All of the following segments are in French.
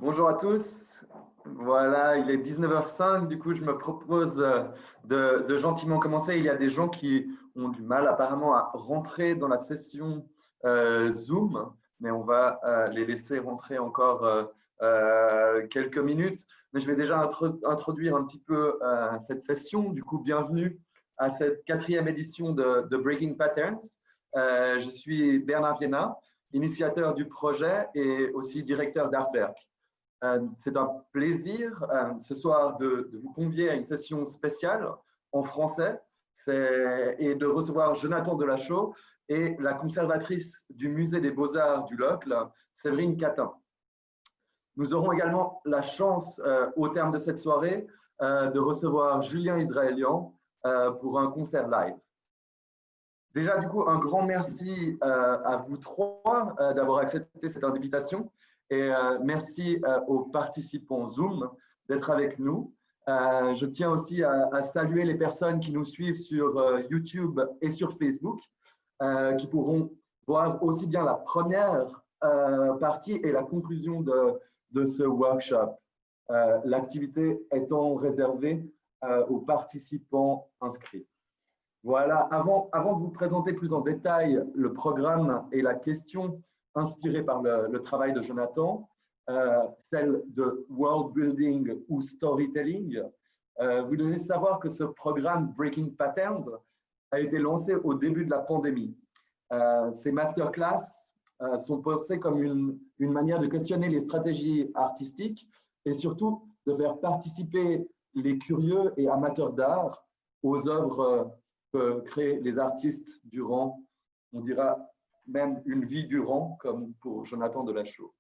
Bonjour à tous. Voilà, il est 19h05, du coup, je me propose de gentiment commencer. Il y a des gens qui ont du mal apparemment à rentrer dans la session Zoom, mais on va les laisser rentrer encore quelques minutes. Mais je vais déjà introduire un petit peu cette session. Du coup, bienvenue à cette 4e édition de Breaking Patterns. Je suis Bernard Viena, initiateur du projet et aussi directeur d'Artwerk. C'est un plaisir ce soir de vous convier à une session spéciale en français et de recevoir Jonathan Delachaux et la conservatrice du Musée des Beaux-Arts du Locle, Séverine Catin. Nous aurons également la chance, au terme de cette soirée, de recevoir Julien Israélian pour un concert live. Déjà, du coup, un grand merci à vous trois d'avoir accepté cette invitation et merci aux participants Zoom d'être avec nous. Je tiens aussi à saluer les personnes qui nous suivent sur YouTube et sur Facebook, qui pourront voir aussi bien la première partie et la conclusion de ce workshop. L'activité étant réservée aux participants inscrits. Voilà, avant de vous présenter plus en détail le programme et la question inspirée par le travail de Jonathan, celle de world building ou storytelling, vous devez savoir que ce programme Breaking Patterns a été lancé au début de la pandémie. Ces masterclass sont pensés comme une manière de questionner les stratégies artistiques et surtout de faire participer les curieux et amateurs d'art aux œuvres que créent les artistes durant, on dira même une vie durant, comme pour Jonathan Delachaux.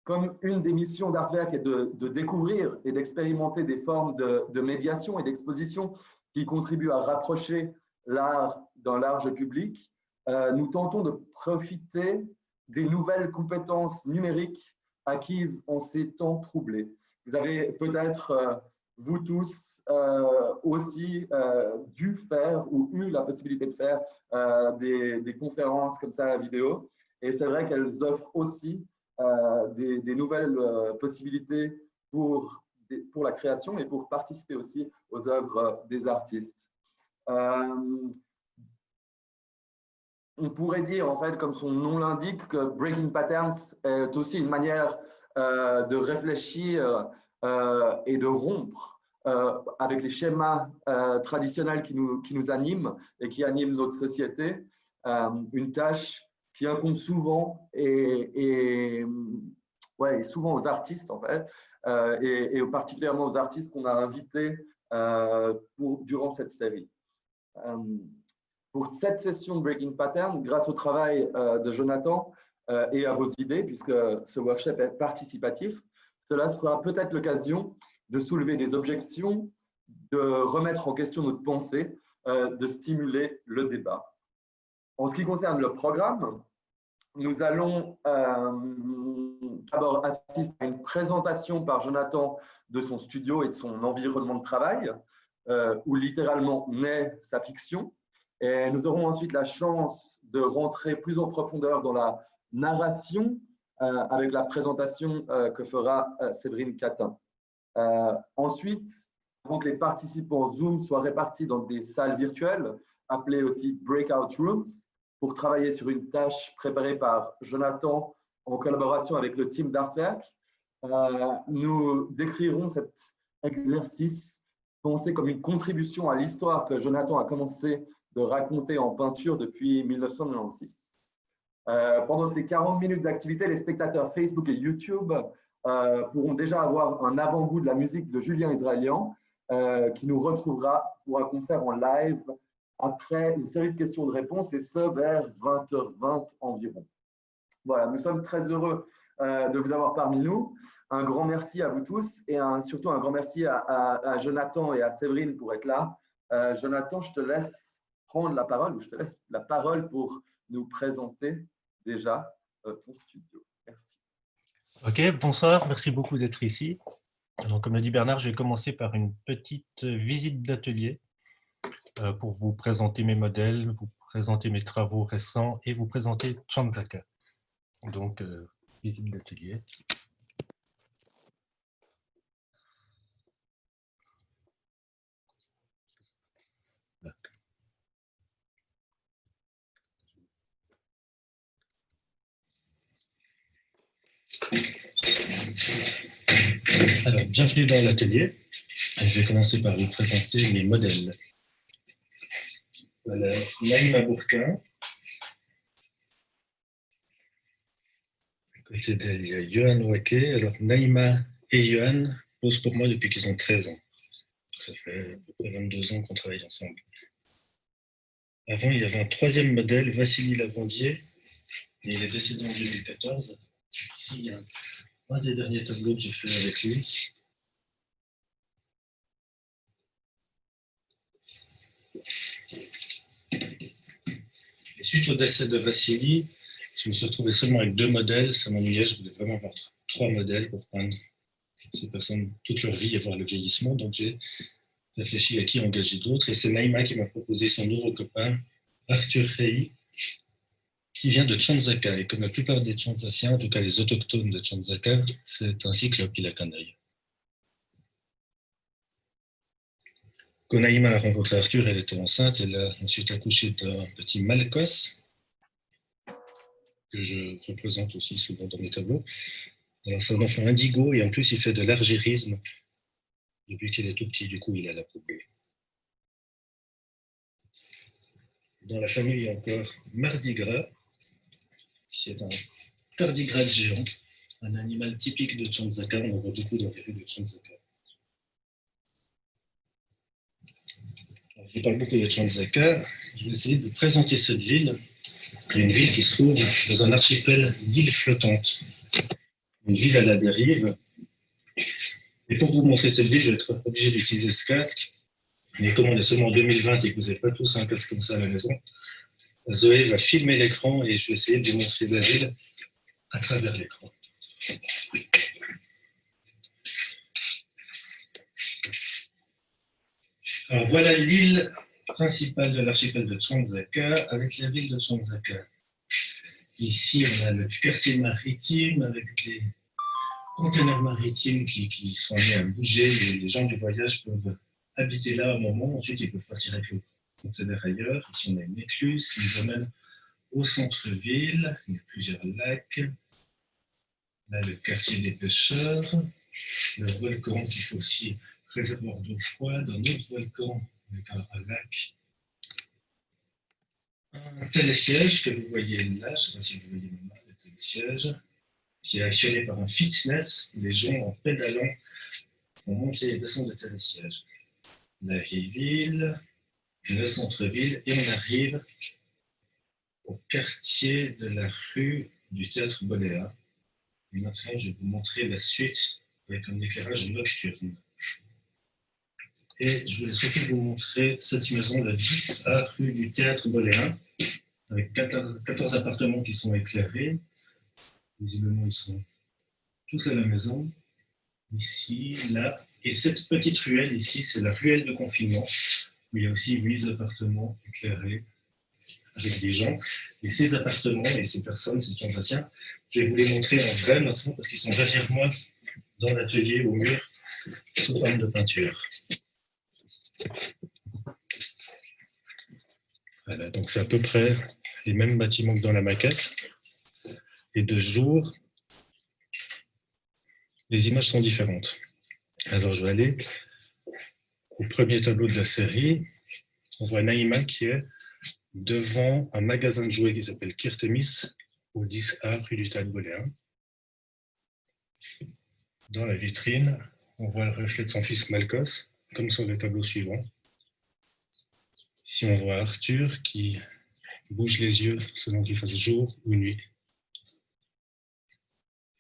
Comme une des missions d'Artwerk est de découvrir et d'expérimenter des formes de médiation et d'exposition qui contribuent à rapprocher l'art d'un large public, nous tentons de profiter des nouvelles compétences numériques acquises en ces temps troublés. Vous avez peut-être vous tous aussi dû faire ou eu la possibilité de faire des conférences comme ça à vidéo. Et c'est vrai qu'elles offrent aussi des nouvelles possibilités pour la création et pour participer aussi aux œuvres des artistes. On pourrait dire, en fait, comme son nom l'indique, que Breaking Patterns est aussi une manière de réfléchir et de rompre avec les schémas traditionnels qui nous animent et qui animent notre société, une tâche qui incombe souvent et souvent aux artistes, en fait, et particulièrement aux artistes qu'on a invités durant cette série. Pour cette session de Breaking Pattern, grâce au travail de Jonathan et à vos idées, puisque ce workshop est participatif, cela sera peut-être l'occasion de soulever des objections, de remettre en question notre pensée, de stimuler le débat. En ce qui concerne le programme, nous allons d'abord assister à une présentation par Jonathan de son studio et de son environnement de travail, où littéralement naît sa fiction. Et nous aurons ensuite la chance de rentrer plus en profondeur dans la narration avec la présentation que fera Séverine Catin. Ensuite, avant que les participants Zoom soient répartis dans des salles virtuelles, appelées aussi breakout rooms, pour travailler sur une tâche préparée par Jonathan en collaboration avec le team d'Artwerk, nous décrirons cet exercice pensé comme une contribution à l'histoire que Jonathan a commencé de raconter en peinture depuis 1996. Pendant ces 40 minutes d'activité, les spectateurs Facebook et YouTube pourront déjà avoir un avant-goût de la musique de Julien Israélian, qui nous retrouvera pour un concert en live après une série de questions de réponses, et ce vers 20h20 environ. Voilà, nous sommes très heureux de vous avoir parmi nous. Un grand merci à vous tous et surtout un grand merci à Jonathan et à Séverine pour être là. Jonathan, je te laisse prendre la parole, ou je te laisse la parole pour nous présenter déjà ton studio. Merci. Ok, bonsoir, merci beaucoup d'être ici. Donc, comme l'a dit Bernard, je vais commencer par une petite visite d'atelier pour vous présenter mes modèles, vous présenter mes travaux récents et vous présenter Chandaka. Donc, visite d'atelier. Alors, bienvenue dans l'atelier. Je vais commencer par vous présenter mes modèles. Voilà, Naïma Bourquin. À côté d'elle, il y a Johan Waquet. Alors, Naïma et Johan posent pour moi depuis qu'ils ont 13 ans. Ça fait à peu près 22 ans qu'on travaille ensemble. Avant, il y avait un troisième modèle, Vassili Lavandier. Et il est décédé en 2014. Ici, il y a un des derniers tableaux que j'ai fait avec lui. Et suite au décès de Vassili, je me suis retrouvé seulement avec 2 modèles. Ça m'ennuyait, je voulais vraiment avoir 3 modèles pour peindre ces personnes toute leur vie et voir le vieillissement. Donc j'ai réfléchi à qui engager d'autres. Et c'est Naïma qui m'a proposé son nouveau copain, Arthur Rey, qui vient de Tchanzaka. Et comme la plupart des Tchanzasiens, en tout cas les autochtones de Tchanzaka, c'est un cyclope, il a qu'un œil. Quand Naïma a rencontré Arthur, elle était enceinte. Elle a ensuite accouché d'un petit Malkos, que je représente aussi souvent dans mes tableaux. Alors, c'est un enfant indigo et en plus, il fait de l'argérisme depuis qu'il est tout petit. Du coup, il a la peau bleue. Dans la famille, il y a encore Mardi Gras, qui est un tardigrade géant, un animal typique de Tchanzaka. On en voit beaucoup dans les rues de Tchanzaka. Je parle beaucoup de Tchanzaka. Je vais essayer de vous présenter cette ville. C'est une ville qui se trouve dans un archipel d'îles flottantes. Une ville à la dérive. Et pour vous montrer cette ville, je vais être obligé d'utiliser ce casque. Mais comme on est seulement en 2020 et que vous n'avez pas tous un casque comme ça à la maison, Zoé va filmer l'écran et je vais essayer de vous montrer la ville à travers l'écran. Alors voilà l'île principale de l'archipel de Tchanzaka avec la ville de Tchanzaka. Ici, on a le quartier maritime avec les conteneurs maritimes qui sont amenés à bouger. Les gens du voyage peuvent habiter là un moment, ensuite ils peuvent partir avec le conteneur ailleurs. Ici, on a une écluse qui nous amène au centre-ville. Il y a plusieurs lacs. Là, le quartier des pêcheurs, le volcan qui fait aussi réservoir d'eau froide, un autre volcan avec un lac. Un télésiège que vous voyez là, je ne sais pas si vous voyez maintenant le télésiège, qui est actionné par un fitness. Les gens, en pédalant, font monter et descendre le télésiège. La vieille ville, le centre-ville, et on arrive au quartier de la rue du Théâtre Boléa. Et maintenant, je vais vous montrer la suite avec un éclairage nocturne. Et je voulais surtout vous montrer cette maison, la 10A rue du Théâtre Boléa, avec 14 appartements qui sont éclairés. Visiblement, ils sont tous à la maison. Ici, là. Et cette petite ruelle ici, c'est la ruelle de confinement, où il y a aussi 8 appartements éclairés avec des gens. Et ces appartements et ces personnes, ces Tchanzasiens, je vais vous les montrer en vrai maintenant parce qu'ils sont derrière moi dans l'atelier au mur sous forme de peinture. Voilà, donc c'est à peu près les mêmes bâtiments que dans la maquette. Et de jour, les images sont différentes. Alors je vais aller au premier tableau de la série. On voit Naïma qui est devant un magasin de jouets qui s'appelle Kirtemis, au 10A rue du Théâtre Boléa. Dans la vitrine, on voit le reflet de son fils Malkos, comme sur le tableau suivant. Ici, on voit Arthur qui bouge les yeux selon qu'il fasse jour ou nuit.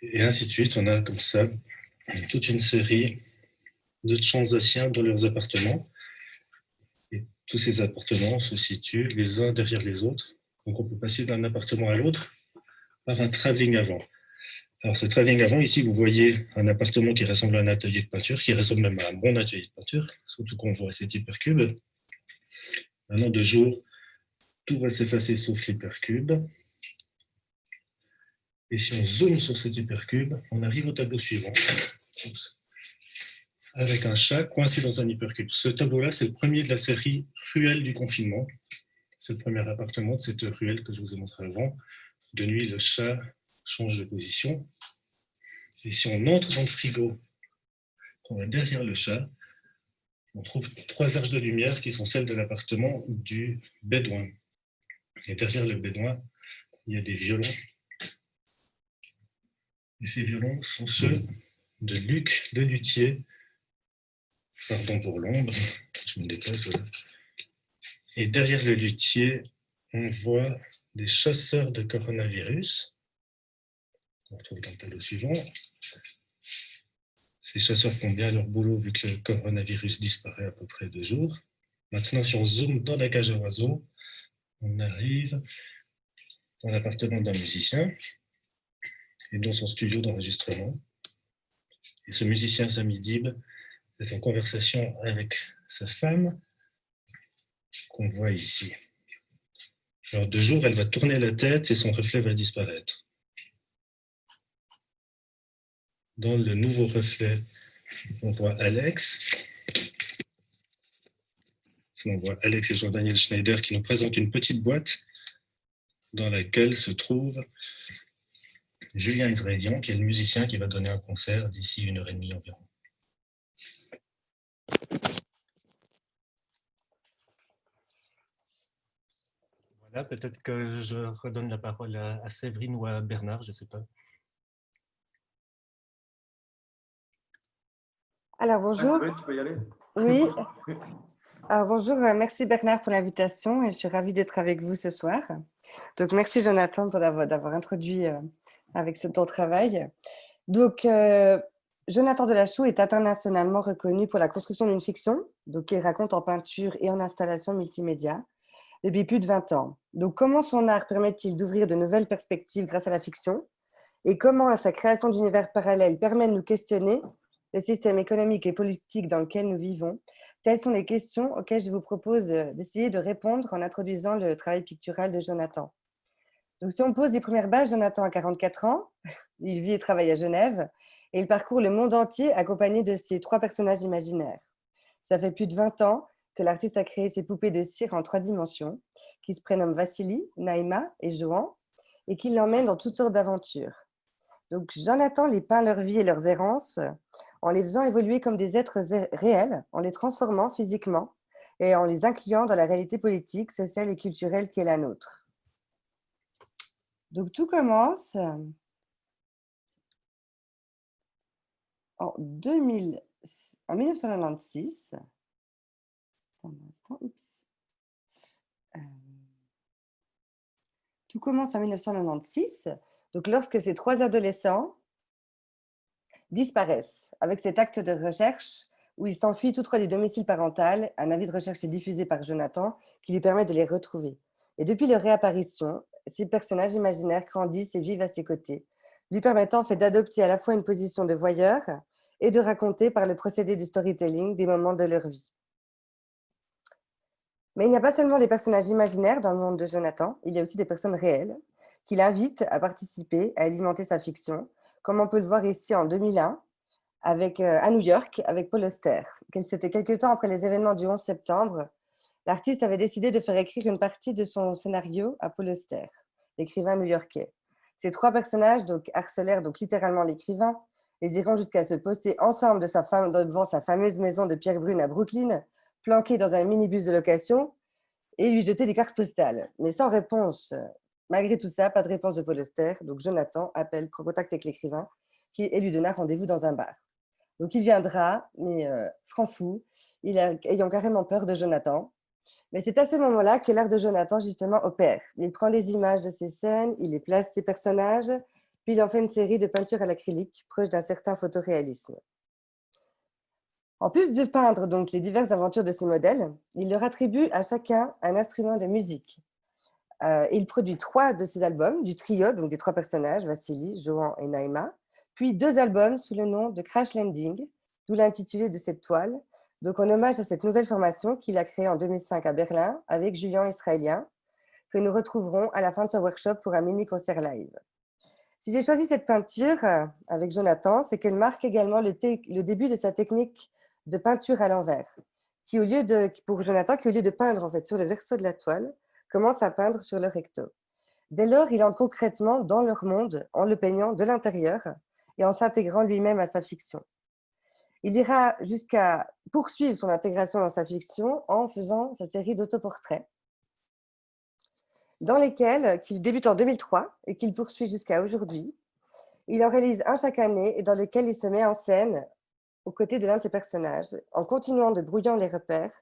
Et ainsi de suite, on a comme ça toute une série de Tchanzasiens dans leurs appartements. Et tous ces appartements se situent les uns derrière les autres. Donc on peut passer d'un appartement à l'autre par un travelling avant. Alors ce travelling avant, ici vous voyez un appartement qui ressemble à un atelier de peinture, qui ressemble même à un bon atelier de peinture, surtout qu'on voit cet hypercube. Maintenant de jour, tout va s'effacer sauf l'hypercube. Et si on zoome sur cet hypercube, on arrive au tableau suivant. Oups. Avec un chat coincé dans un hypercube. Ce tableau-là, c'est le premier de la série Ruelle du confinement. C'est le premier appartement de cette ruelle que je vous ai montré avant. De nuit, le chat change de position. Et si on entre dans le frigo on va derrière le chat, on trouve 3 arches de lumière qui sont celles de l'appartement du bédouin. Et derrière le bédouin, il y a des violons. Et ces violons sont ceux de Luc le luthier. Pardon pour l'ombre, je me déplace. Voilà. Et derrière le luthier, on voit des chasseurs de coronavirus. On retrouve dans le tableau suivant. Ces chasseurs font bien leur boulot vu que le coronavirus disparaît à peu près 2 jours. Maintenant, si on zoome dans la cage à oiseaux, on arrive dans l'appartement d'un musicien et dans son studio d'enregistrement. Et ce musicien, Sami Dib, est en conversation avec sa femme, qu'on voit ici. Alors, de jour, elle va tourner la tête et son reflet va disparaître. Dans le nouveau reflet, on voit Alex. On voit Alex et Jean-Daniel Schneider qui nous présentent une petite boîte dans laquelle se trouve Julien Israélian, qui est le musicien qui va donner un concert d'ici 1h30 environ. Voilà, peut-être que je redonne la parole à Séverine ou à Bernard, je ne sais pas. Alors, bonjour. Séverine, tu peux y aller. Oui. Alors, bonjour, merci Bernard pour l'invitation et je suis ravie d'être avec vous ce soir. Donc, merci Jonathan pour d'avoir introduit avec ton travail. Donc, Jonathan Delachaux est internationalement reconnu pour la construction d'une fiction, donc qu'il raconte en peinture et en installation multimédia, depuis plus de 20 ans. Donc, comment son art permet-il d'ouvrir de nouvelles perspectives grâce à la fiction et comment sa création d'univers parallèles permet de nous questionner le système économique et politique dans lequel nous vivons? Telles sont les questions auxquelles je vous propose d'essayer de répondre en introduisant le travail pictural de Jonathan. Donc, si on pose les premières bases, Jonathan a 44 ans, il vit et travaille à Genève, et il parcourt le monde entier accompagné de ses 3 personnages imaginaires. Ça fait plus de 20 ans que l'artiste a créé ses poupées de cire en 3 dimensions, qui se prénomment Vassili, Naïma et Johan, et qui l'emmènent dans toutes sortes d'aventures. Donc, Jonathan les peint leur vie et leurs errances en les faisant évoluer comme des êtres réels, en les transformant physiquement et en les incluant dans la réalité politique, sociale et culturelle qui est la nôtre. Donc, tout commence en 1996. Tout commence en 1996, donc lorsque ces 3 adolescents disparaissent avec cet acte de recherche où ils s'enfuient tout droit du domicile parental. Un avis de recherche est diffusé par Jonathan qui lui permet de les retrouver. Et depuis leur réapparition, ces personnages imaginaires grandissent et vivent à ses côtés, lui permettant en fait d'adopter à la fois une position de voyeur et de raconter par le procédé du storytelling des moments de leur vie. Mais il n'y a pas seulement des personnages imaginaires dans le monde de Jonathan, il y a aussi des personnes réelles qui l'invitent à participer, à alimenter sa fiction, comme on peut le voir ici en 2001, à New York, avec Paul Auster. C'était quelques temps après les événements du 11 septembre. L'artiste avait décidé de faire écrire une partie de son scénario à Paul Auster, l'écrivain new-yorkais. Ces 3 personnages harcelèrent littéralement l'écrivain, les iront jusqu'à se poster ensemble devant sa fameuse maison de pierre brune à Brooklyn, planquée dans un minibus de location, et lui jeter des cartes postales. Mais sans réponse. Malgré tout ça, pas de réponse de Paul Auster. Donc Jonathan prend contact avec l'écrivain et lui donna rendez-vous dans un bar. Donc il viendra, mais franc fou, ayant carrément peur de Jonathan. Mais c'est à ce moment-là que l'art de Jonathan, justement, opère. Il prend des images de ces scènes, il les place ses personnages, puis il en fait une série de peintures à l'acrylique, proche d'un certain photoréalisme. En plus de peindre donc les diverses aventures de ses modèles, il leur attribue à chacun un instrument de musique. Il produit 3 de ses albums, du trio, donc des 3 personnages, Vassili, Johan et Naïma, puis 2 albums sous le nom de Crash Landing, d'où l'intitulé de cette toile, donc en hommage à cette nouvelle formation qu'il a créée en 2005 à Berlin avec Julien Israélien, que nous retrouverons à la fin de ce workshop pour un mini-concert live. Si j'ai choisi cette peinture avec Jonathan, c'est qu'elle marque également le début de sa technique de peinture à l'envers, pour Jonathan, qui au lieu de peindre en fait, sur le verso de la toile, commence à peindre sur le recto. Dès lors, il entre concrètement dans leur monde en le peignant de l'intérieur et en s'intégrant lui-même à sa fiction. Il ira jusqu'à poursuivre son intégration dans sa fiction en faisant sa série d'autoportraits, dans lesquels, qu'il débute en 2003 et qu'il poursuit jusqu'à aujourd'hui. Il en réalise un chaque année et dans lequel il se met en scène aux côtés de l'un de ses personnages, en continuant de brouillant les repères.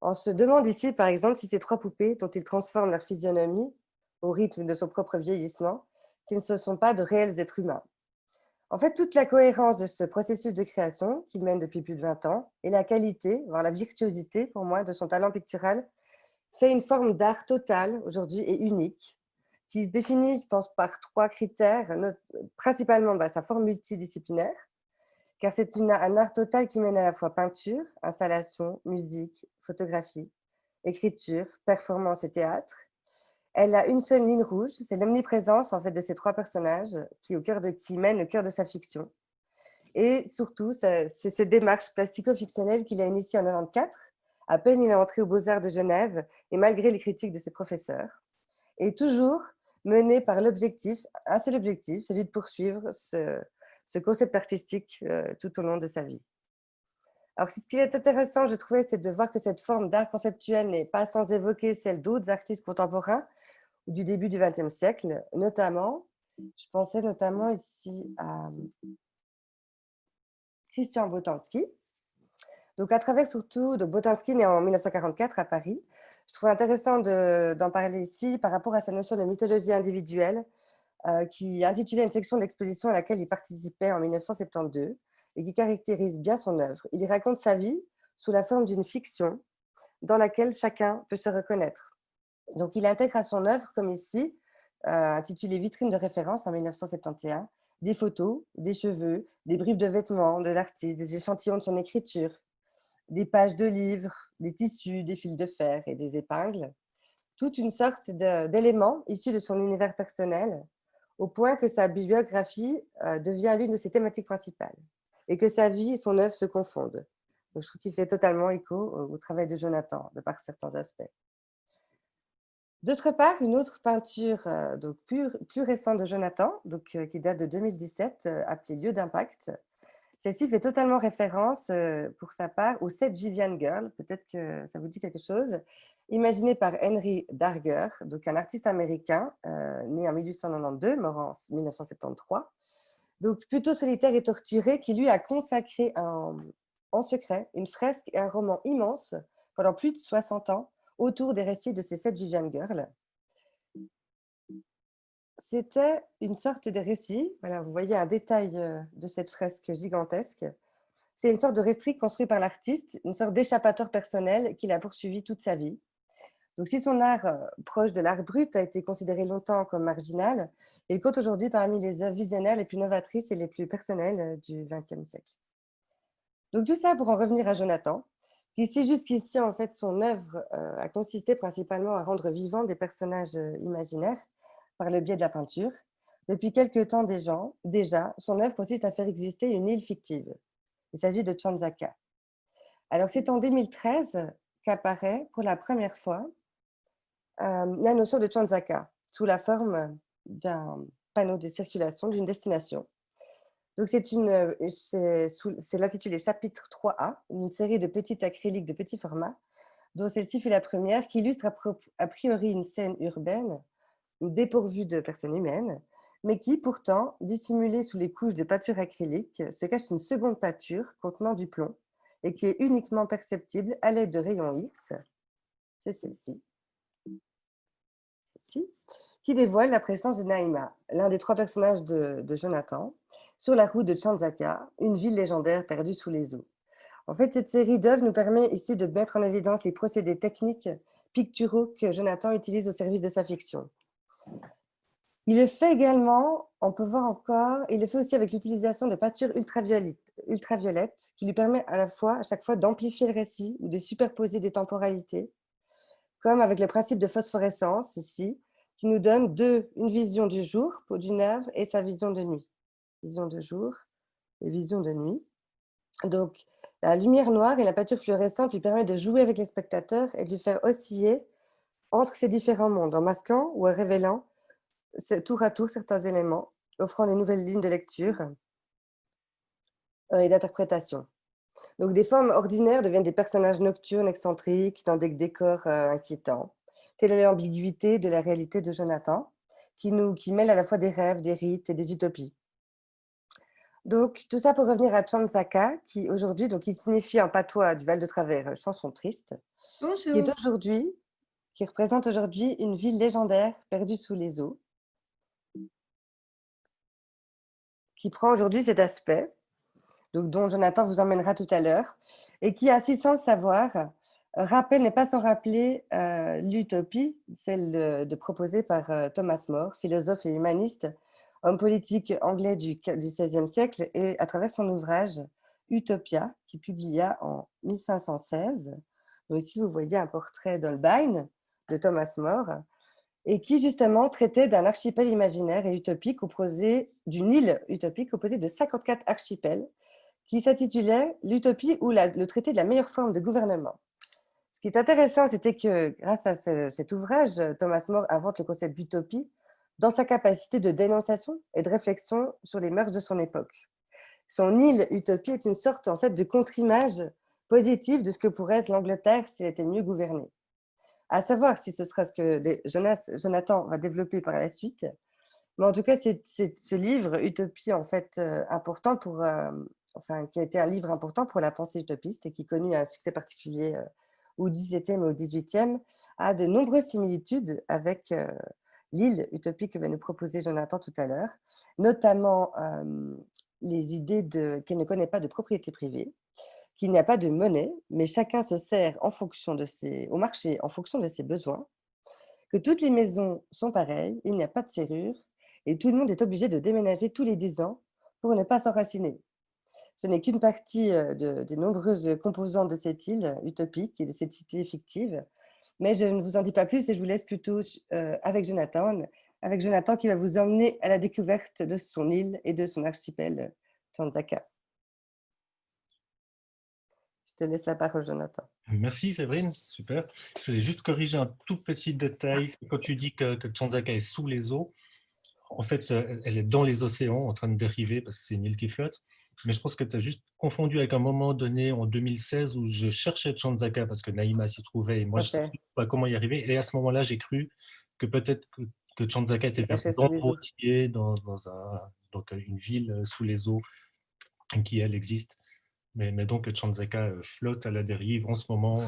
On se demande ici, par exemple, si ces trois poupées, dont il transforme leur physionomie au rythme de son propre vieillissement, si ce ne sont pas de réels êtres humains. En fait, toute la cohérence de ce processus de création qu'il mène depuis plus de 20 ans et la qualité, voire la virtuosité pour moi, de son talent pictural fait une forme d'art total aujourd'hui et unique qui se définit, je pense, par trois critères, principalement sa forme multidisciplinaire, car c'est un art total qui mène à la fois peinture, installation, musique, photographie, écriture, performance et théâtre. Elle a une seule ligne rouge, c'est l'omniprésence en fait de ces trois personnages qui mènent le cœur de sa fiction. Et surtout, c'est cette démarche plastico-fictionnelle qu'il a initiée en 1994, à peine il est entré aux Beaux-Arts de Genève et malgré les critiques de ses professeurs, et toujours menée par un seul objectif, celui de poursuivre ce concept artistique tout au long de sa vie. Alors, ce qui est intéressant, je trouvais, c'est de voir que cette forme d'art conceptuel n'est pas sans évoquer celle d'autres artistes contemporains du début du XXe siècle, notamment, je pensais notamment ici à Christian Boltanski. Donc, à travers surtout, Boltanski né en 1944 à Paris, je trouve intéressant d'en parler ici par rapport à sa notion de mythologie individuelle, qui intitulait une section de l'exposition à laquelle il participait en 1972 et qui caractérise bien son œuvre. Il y raconte sa vie sous la forme d'une fiction dans laquelle chacun peut se reconnaître. Donc, il intègre à son œuvre, comme ici, intitulée Vitrine de référence en 1971, des photos, des cheveux, des bribes de vêtements de l'artiste, des échantillons de son écriture, des pages de livres, des tissus, des fils de fer et des épingles, toute une sorte d'éléments issus de son univers personnel, au point que sa biographie devient l'une de ses thématiques principales et que sa vie et son œuvre se confondent. Donc, je trouve qu'il fait totalement écho au travail de Jonathan, de par certains aspects. D'autre part, une autre peinture donc plus récente de Jonathan, qui date de 2017, appelée Lieu d'impact. Celle-ci fait totalement référence, pour sa part, au set Vivian Girl, peut-être que ça vous dit quelque chose, imaginé par Henry Darger, donc un artiste américain né en 1892, mort en 1973, donc plutôt solitaire et torturé, qui lui a consacré en secret une fresque et un roman immense pendant plus de 60 ans autour des récits de ces 7 Vivian Girls. C'était une sorte de récit, voilà, vous voyez un détail de cette fresque gigantesque. C'est une sorte de récit construit par l'artiste, une sorte d'échappatoire personnel qu'il a poursuivi toute sa vie. Donc, si son art proche de l'art brut a été considéré longtemps comme marginal, il compte aujourd'hui parmi les œuvres visionnaires les plus novatrices et les plus personnelles du XXe siècle. Donc, tout ça pour en revenir à Jonathan, qui jusqu'ici, en fait, son œuvre a consisté principalement à rendre vivants des personnages imaginaires par le biais de la peinture. Depuis quelques temps déjà, son œuvre consiste à faire exister une île fictive. Il s'agit de Chanzaka. Alors, c'est en 2013 qu'apparaît pour la première fois la notion de Chanzaka sous la forme d'un panneau de circulation d'une destination. Donc, c'est l'intitulé chapitre 3A, une série de petits acryliques de petit format, dont celle-ci fait la première, qui illustre a priori une scène urbaine dépourvue de personnes humaines, mais qui, pourtant, dissimulée sous les couches de peinture acrylique, se cache une seconde peinture contenant du plomb et qui est uniquement perceptible à l'aide de rayons X. C'est celle-ci, qui dévoile la présence de Naïma, l'un des 3 personnages de Jonathan, sur la route de Chanzaka, une ville légendaire perdue sous les eaux. En fait, cette série d'œuvres nous permet ici de mettre en évidence les procédés techniques picturaux que Jonathan utilise au service de sa fiction. Il le fait également, on peut voir encore, il le fait aussi avec l'utilisation de peintures ultraviolettes qui lui permet à chaque fois d'amplifier le récit ou de superposer des temporalités, comme avec le principe de phosphorescence ici, qui nous donne une vision du jour d'une œuvre et sa vision de nuit. Vision de jour et vision de nuit. Donc, la lumière noire et la peinture fluorescente lui permettent de jouer avec les spectateurs et de lui faire osciller entre ces différents mondes, en masquant ou en révélant tour à tour certains éléments, offrant des nouvelles lignes de lecture et d'interprétation. Donc, des formes ordinaires deviennent des personnages nocturnes, excentriques, dans des décors inquiétants. Telle est l'ambiguïté de la réalité de Jonathan, qui mêle à la fois des rêves, des rites et des utopies. Donc, tout ça pour revenir à Chanzaka, qui aujourd'hui, donc, il signifie en patois du Val de Travers, chanson triste, Bonjour. qui représente aujourd'hui une ville légendaire perdue sous les eaux, qui prend aujourd'hui cet aspect, donc, dont Jonathan vous emmènera tout à l'heure, et qui, ainsi sans le savoir, n'est pas sans rappeler l'utopie, celle proposée par Thomas More, philosophe et humaniste, homme politique anglais du XVIe siècle, et à travers son ouvrage Utopia, qui publia en 1516. Donc ici, vous voyez un portrait d'Holbein de Thomas More, et qui justement traitait d'un archipel imaginaire et utopique d'une île utopique composée de 54 archipels, qui s'intitulait L'utopie ou le traité de la meilleure forme de gouvernement. Ce qui est intéressant, c'était que grâce à cet ouvrage, Thomas More invente le concept d'utopie dans sa capacité de dénonciation et de réflexion sur les mœurs de son époque. Son île utopie est une sorte en fait de contre-image positive de ce que pourrait être l'Angleterre si elle était mieux gouvernée. À savoir si ce sera ce que Jonathan va développer par la suite. Mais en tout cas, c'est ce livre, Utopie, en fait, important qui a été un livre important pour la pensée utopiste et qui connut un succès particulier au XVIIe et au XVIIIe, a de nombreuses similitudes avec l'île utopique que va nous proposer Jonathan tout à l'heure, notamment les idées qu'elle ne connaît pas de propriété privée, qu'il n'y a pas de monnaie, mais chacun se sert au marché en fonction de ses besoins, que toutes les maisons sont pareilles, il n'y a pas de serrure, et tout le monde est obligé de déménager tous les 10 ans pour ne pas s'enraciner. Ce n'est qu'une partie des nombreuses composantes de cette île utopique et de cette cité fictive, mais je ne vous en dis pas plus et je vous laisse plutôt avec Jonathan qui va vous emmener à la découverte de son île et de son archipel Chanzaka. Je te laisse la parole, Jonathan. Merci Séverine, super. Je voulais juste corriger un tout petit détail. Quand tu dis que Chanzaka est sous les eaux, en fait, elle est dans les océans en train de dériver parce que c'est une île qui flotte. Mais je pense que tu as juste confondu avec un moment donné en 2016 où je cherchais Chanzaka parce que Naïma s'y trouvait et moi je ne savais pas comment y arriver. Et à ce moment-là, j'ai cru que peut-être que Chanzaka était dans le Vautier, dans une ville sous les eaux qui, elle, existe. Mais donc Chanzaka flotte à la dérive en ce moment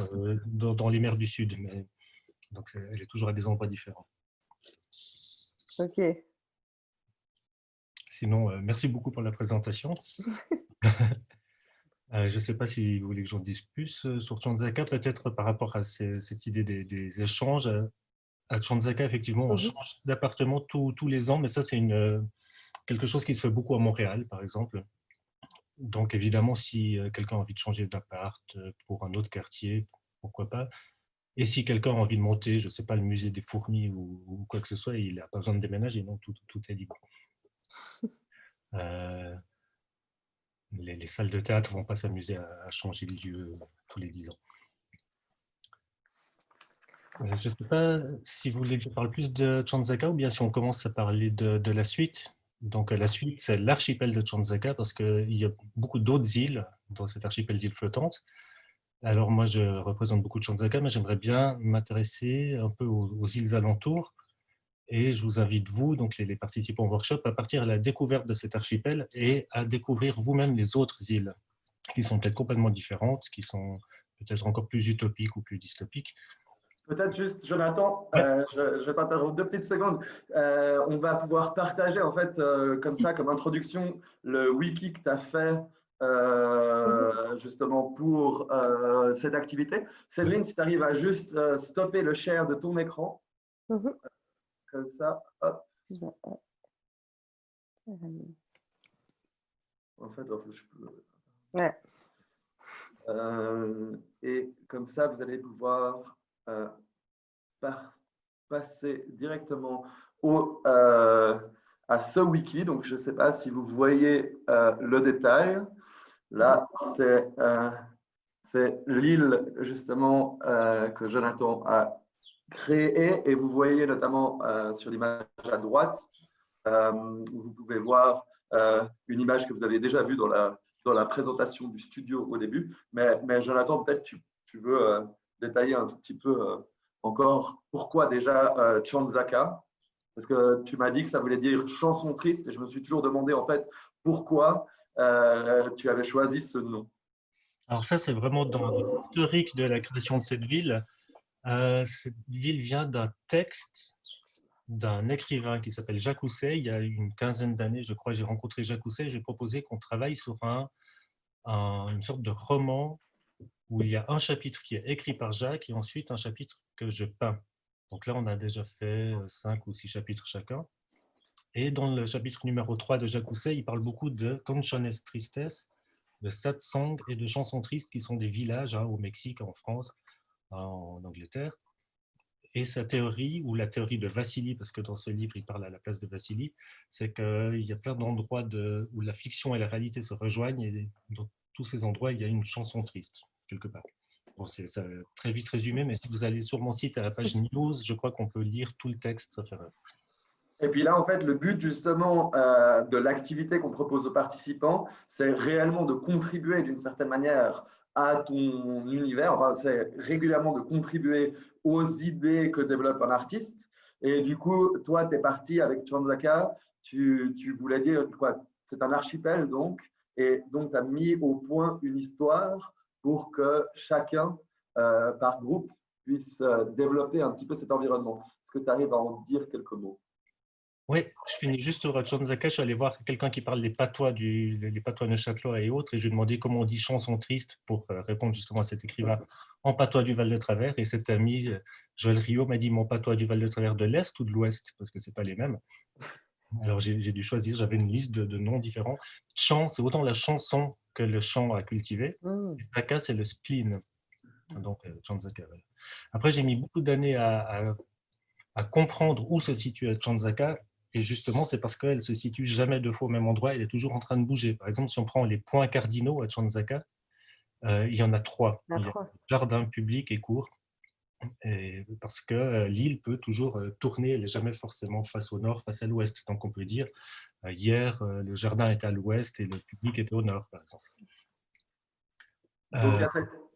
dans les mers du Sud. Donc elle est toujours à des endroits différents. Ok. Sinon, merci beaucoup pour la présentation. Je ne sais pas si vous voulez que j'en dise plus sur Chanzaka, peut-être par rapport à cette idée des échanges. À Chanzaka, effectivement, on change d'appartement tous les ans, mais ça, c'est quelque chose qui se fait beaucoup à Montréal, par exemple. Donc, évidemment, si quelqu'un a envie de changer d'appart pour un autre quartier, pourquoi pas. Et si quelqu'un a envie de monter, je ne sais pas, le musée des fourmis ou quoi que ce soit, il n'a pas besoin de déménager, non, tout est libre. Les salles de théâtre ne vont pas s'amuser à changer de lieu tous les 10 ans. Je ne sais pas si vous voulez que je parle plus de Chanzaka ou bien si on commence à parler de la suite. Donc la suite, c'est l'archipel de Chanzaka parce qu'il y a beaucoup d'autres îles dans cet archipel d'îles flottantes. Alors moi, je représente beaucoup de Chanzaka, mais j'aimerais bien m'intéresser un peu aux îles alentours. Et je vous invite, vous, donc les participants au workshop, à partir à la découverte de cet archipel et à découvrir vous-même les autres îles qui sont peut-être complètement différentes, qui sont peut-être encore plus utopiques ou plus dystopiques. Peut-être juste, Jonathan, je t'interromps 2 petites secondes. On va pouvoir partager, en fait, comme ça, comme introduction, le wiki que tu as fait justement pour cette activité. Séverine, si tu arrives à juste stopper le share de ton écran, comme ça, hop. Excuse-moi. En fait, je peux... Ouais. Et comme ça, vous allez pouvoir passer directement à ce wiki. Donc, je ne sais pas si vous voyez le détail. Là, c'est l'île justement que Jonathan a créée. Et vous voyez notamment sur l'image à droite, vous pouvez voir une image que vous avez déjà vue dans la dans la présentation du studio au début. Mais Jonathan, peut-être tu veux détailler un tout petit peu encore pourquoi déjà Chanzaka, parce que tu m'as dit que ça voulait dire chanson triste et je me suis toujours demandé en fait pourquoi tu avais choisi ce nom. Alors ça, c'est vraiment dans l'historique de la création de cette ville. Cette ville vient d'un texte d'un écrivain qui s'appelle Jacques Housset. Il y a une quinzaine d'années, je crois, j'ai rencontré Jacques Housset. J'ai proposé qu'on travaille sur une sorte de roman où il y a un chapitre qui est écrit par Jacques et ensuite un chapitre que je peins. Donc là, on a déjà fait 5 ou 6 chapitres chacun. Et dans le chapitre numéro 3 de Jacques Housset, il parle beaucoup de Canciones Tristes, de satsang et de chansons tristes qui sont des villages au Mexique, en France, en Angleterre. Et sa théorie, ou la théorie de Vassili, parce que dans ce livre, il parle à la place de Vassili, c'est qu'il y a plein d'endroits où la fiction et la réalité se rejoignent, et dans tous ces endroits, il y a une chanson triste, quelque part. Bon, c'est très vite résumé, mais si vous allez sur mon site, à la page news, je crois qu'on peut lire tout le texte. Et puis là, en fait, le but justement de l'activité qu'on propose aux participants, c'est réellement de contribuer d'une certaine manière à ton univers. Enfin, c'est régulièrement de contribuer aux idées que développe un artiste. Et du coup, toi, tu es parti avec Chanzaka. Tu voulais dire quoi? C'est un archipel, donc. Et donc, tu as mis au point une histoire pour que chacun, par groupe, puisse développer un petit peu cet environnement. Est-ce que tu arrives à en dire quelques mots? Oui, je finis juste sur Chanzaka. Je suis allé voir quelqu'un qui parle les patois neuchâtelois et autres, et je lui ai demandé comment on dit chanson triste pour répondre justement à cet écrivain en patois du Val-de-Travers. Et cet ami, Joël Rio, m'a dit mon patois du Val-de-Travers de l'Est ou de l'Ouest, parce que ce n'est pas les mêmes. Alors j'ai dû choisir, j'avais une liste de noms différents. Chant, c'est autant la chanson que le chant à cultiver. Et Zaka, c'est le spleen. Donc, Chanzaka. Ouais. Après, j'ai mis beaucoup d'années à comprendre où se situe Chanzaka. Et justement, c'est parce qu'elle se situe jamais deux fois au même endroit, elle est toujours en train de bouger. Par exemple, si on prend les points cardinaux à Chanzaka, il y en a 3. Il y a jardin, public et cour. Et parce que l'île peut toujours tourner, elle n'est jamais forcément face au nord, face à l'ouest. Donc on peut dire, hier, le jardin était à l'ouest et le public était au nord, par exemple.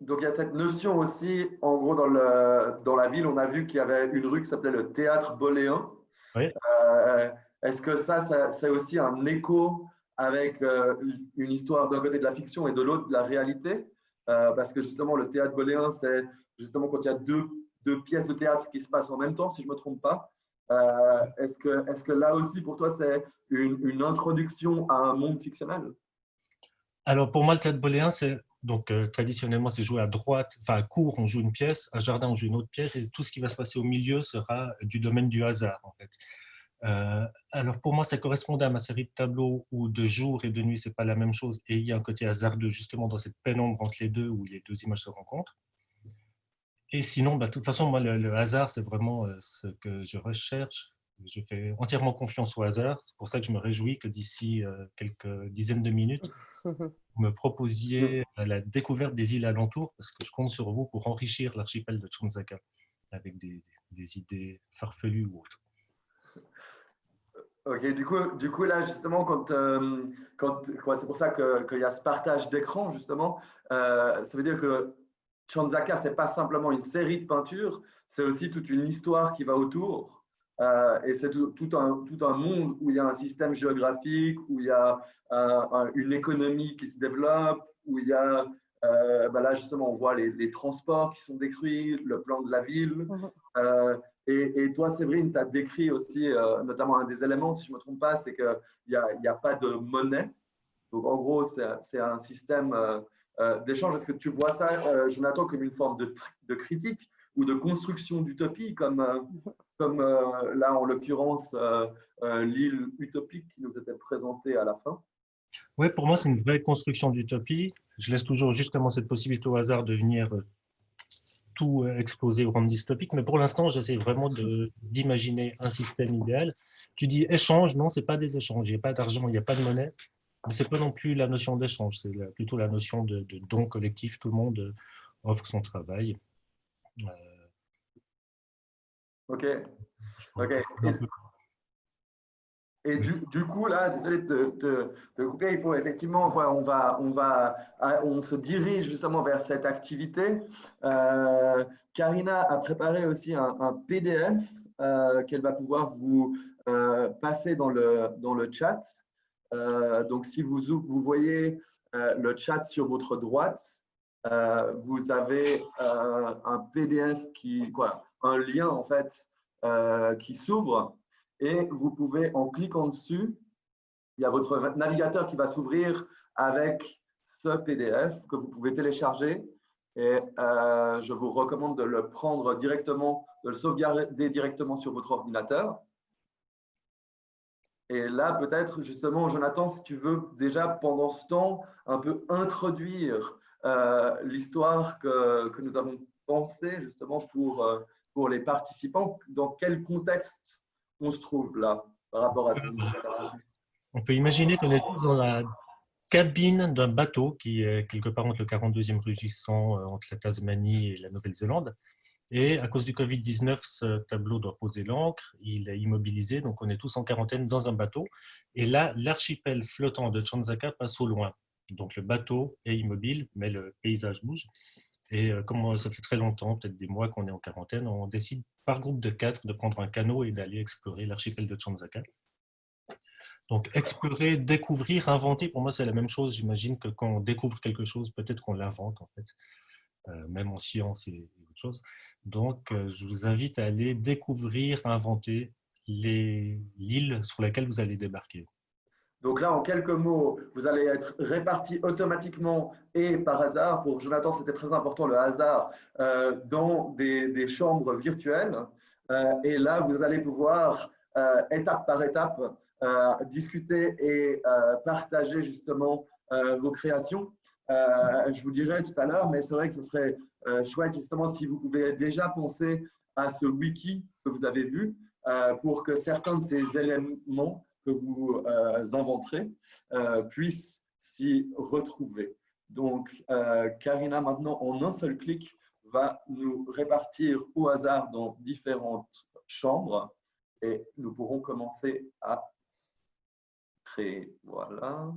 Donc, il y a cette notion aussi, en gros, dans la ville, on a vu qu'il y avait une rue qui s'appelait le Théâtre Boléen. Oui. Est-ce que c'est aussi un écho avec une histoire d'un côté de la fiction et de l'autre de la réalité? Parce que justement, le Théâtre Boléen, c'est justement quand il y a deux pièces de théâtre qui se passent en même temps, si je ne me trompe pas. Est-ce que là aussi, pour toi, c'est une introduction à un monde fictionnel? Alors, pour moi, le théâtre boléen, c'est donc traditionnellement, c'est joué à droite, enfin à cour, on joue une pièce, à jardin, on joue une autre pièce, et tout ce qui va se passer au milieu sera du domaine du hasard, en fait. Alors, pour moi, ça correspondait à ma série de tableaux où de jour et de nuit, c'est pas la même chose, et il y a un côté hasardeux, justement, dans cette pénombre entre les deux, où les deux images se rencontrent. Et sinon, de toute façon, moi, le hasard, c'est vraiment ce que je recherche. Je fais entièrement confiance au hasard. C'est pour ça que je me réjouis que d'ici quelques dizaines de minutes, vous me proposiez la découverte des îles alentours, parce que je compte sur vous pour enrichir l'archipel de Chanzaka avec des idées farfelues ou autres. Ok, du coup là, justement, c'est pour ça qu'il y a ce partage d'écran, justement, ça veut dire que Chanzaka, ce n'est pas simplement une série de peintures, c'est aussi toute une histoire qui va autour. Et c'est tout un monde où il y a un système géographique, où il y a une économie qui se développe, où il y a, là justement, on voit les transports qui sont décrits, le plan de la ville. Et toi, Séverine, tu as décrit aussi, notamment un des éléments, si je ne me trompe pas, c'est qu'il n'y a pas de monnaie. Donc, en gros, c'est un système d'échange. Est-ce que tu vois ça, Jonathan, comme une forme de critique ou de construction d'utopie, comme là, en l'occurrence, l'île utopique qui nous était présentée à la fin? Oui, pour moi, c'est une vraie construction d'utopie. Je laisse toujours justement cette possibilité au hasard de venir tout exposer au rang dystopique, mais pour l'instant, j'essaie vraiment d'imaginer un système idéal. Tu dis échange, non, ce n'est pas des échanges, il n'y a pas d'argent, il n'y a pas de monnaie, mais ce n'est pas non plus la notion d'échange, c'est plutôt la notion de don collectif, tout le monde offre son travail. Ok. Et du coup, là, désolé de te couper, il faut effectivement, quoi, on se dirige justement vers cette activité. Karina a préparé aussi un PDF qu'elle va pouvoir vous passer dans le chat. Donc, si vous voyez le chat sur votre droite, vous avez un PDF un lien en fait qui s'ouvre. Et vous pouvez, en cliquant dessus, il y a votre navigateur qui va s'ouvrir avec ce PDF que vous pouvez télécharger. Et je vous recommande de le prendre directement, de le sauvegarder directement sur votre ordinateur. Et là, peut-être, justement, Jonathan, si tu veux déjà, pendant ce temps, un peu introduire l'histoire que nous avons pensée, justement, pour les participants, dans quel contexte on se trouve là par rapport à tout. On peut imaginer qu'on est dans la cabine d'un bateau qui est quelque part entre le 42e rugissant, entre la Tasmanie et la Nouvelle-Zélande. Et à cause du Covid-19, ce tableau doit poser l'ancre, il est immobilisé, donc on est tous en quarantaine dans un bateau. Et là, l'archipel flottant de Chanzaka passe au loin. Donc le bateau est immobile, mais le paysage bouge. Et comme ça fait très longtemps, peut-être des mois qu'on est en quarantaine, on décide par groupe de 4 de prendre un canot et d'aller explorer l'archipel de Chanzaka. Donc explorer, découvrir, inventer, pour moi c'est la même chose. J'imagine que quand on découvre quelque chose, peut-être qu'on l'invente en fait, même en science et autre chose. Donc je vous invite à aller découvrir, inventer l'île sur laquelle vous allez débarquer. Donc là, en quelques mots, vous allez être répartis automatiquement et par hasard. Pour Jonathan, c'était très important le hasard dans des chambres virtuelles. Et là, vous allez pouvoir, étape par étape, discuter et partager justement vos créations. Je vous dirai tout à l'heure, mais c'est vrai que ce serait chouette justement si vous pouvez déjà penser à ce wiki que vous avez vu pour que certains de ces éléments que vous inventerez puissent s'y retrouver. Donc, Karina, maintenant, en un seul clic, va nous répartir au hasard dans différentes chambres et nous pourrons commencer à créer. Voilà.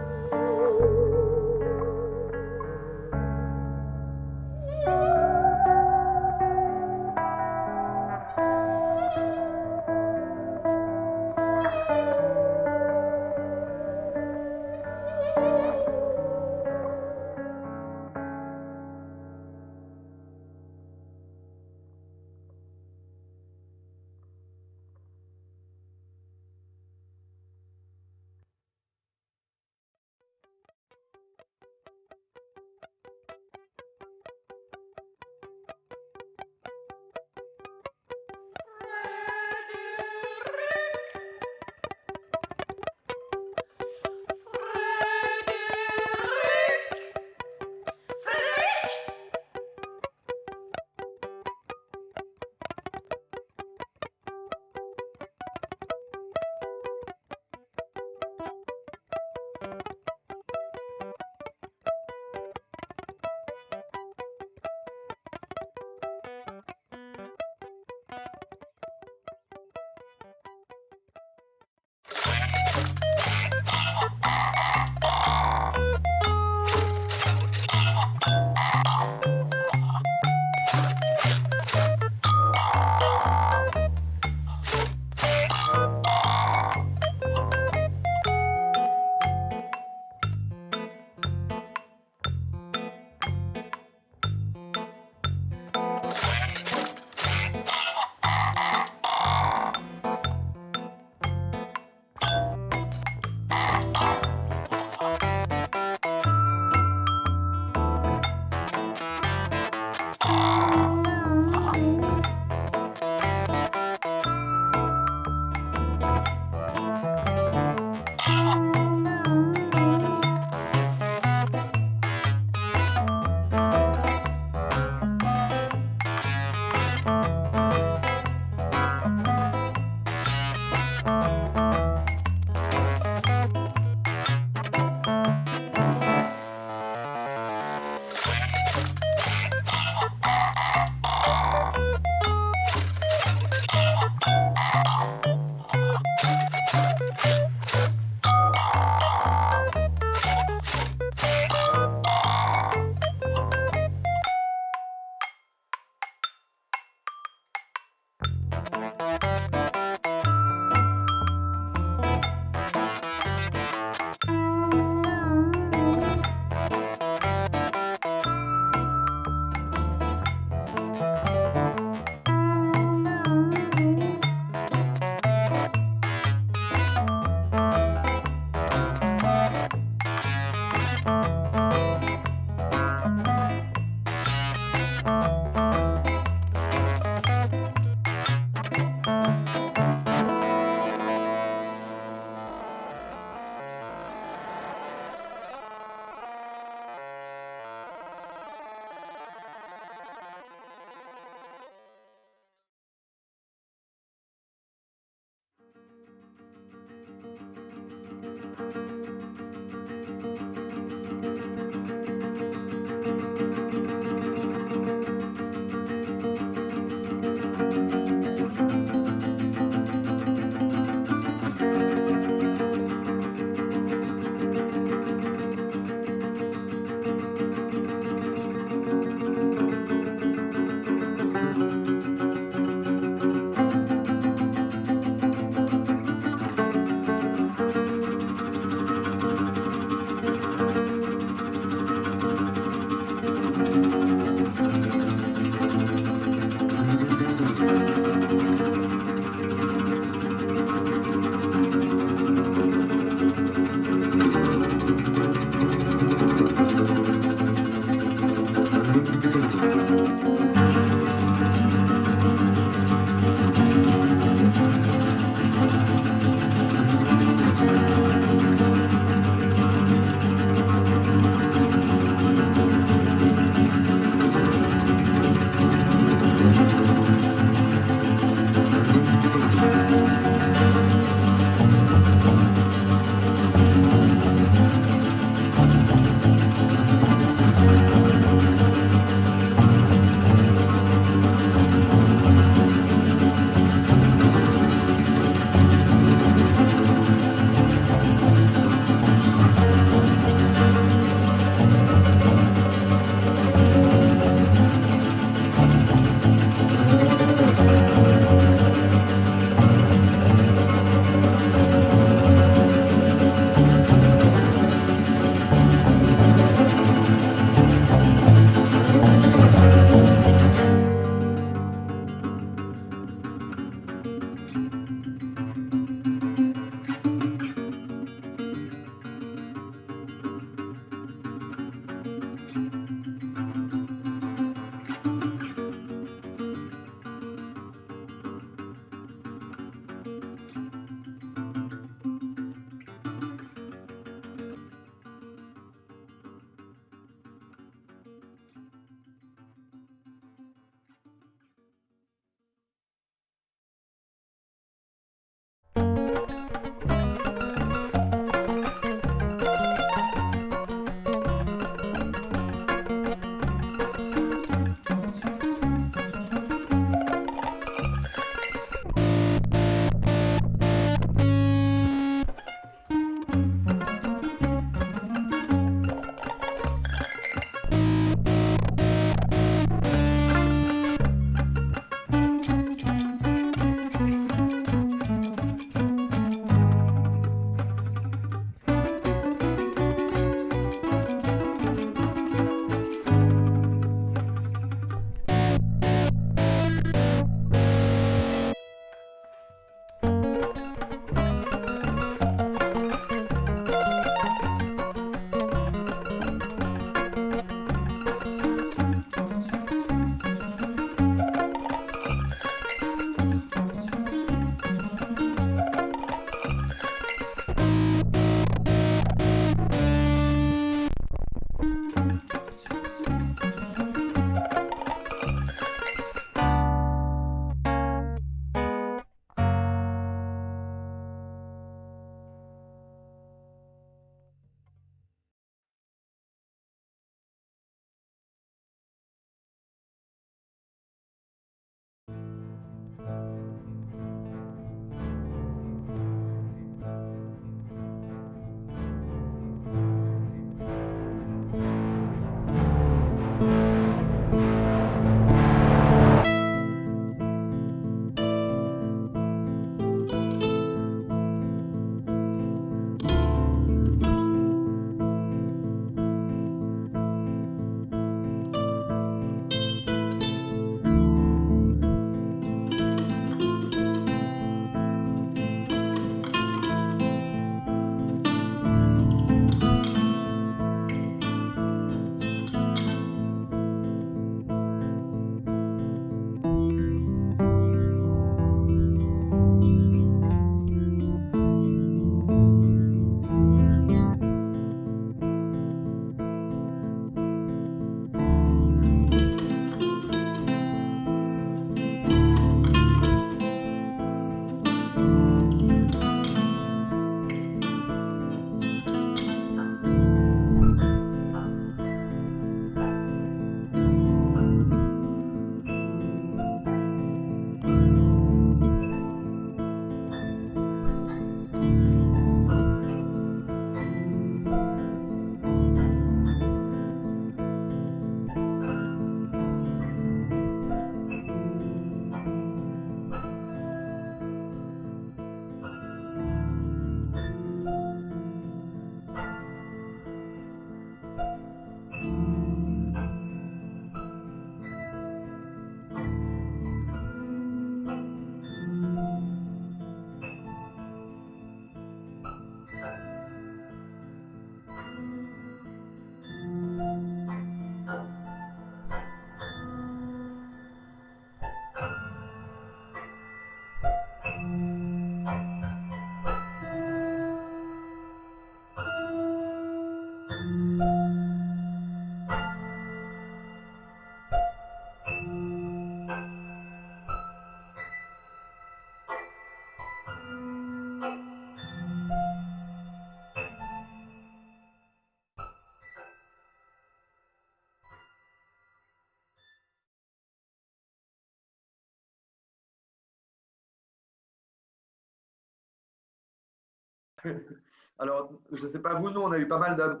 Alors, je ne sais pas vous, nous, on a eu pas mal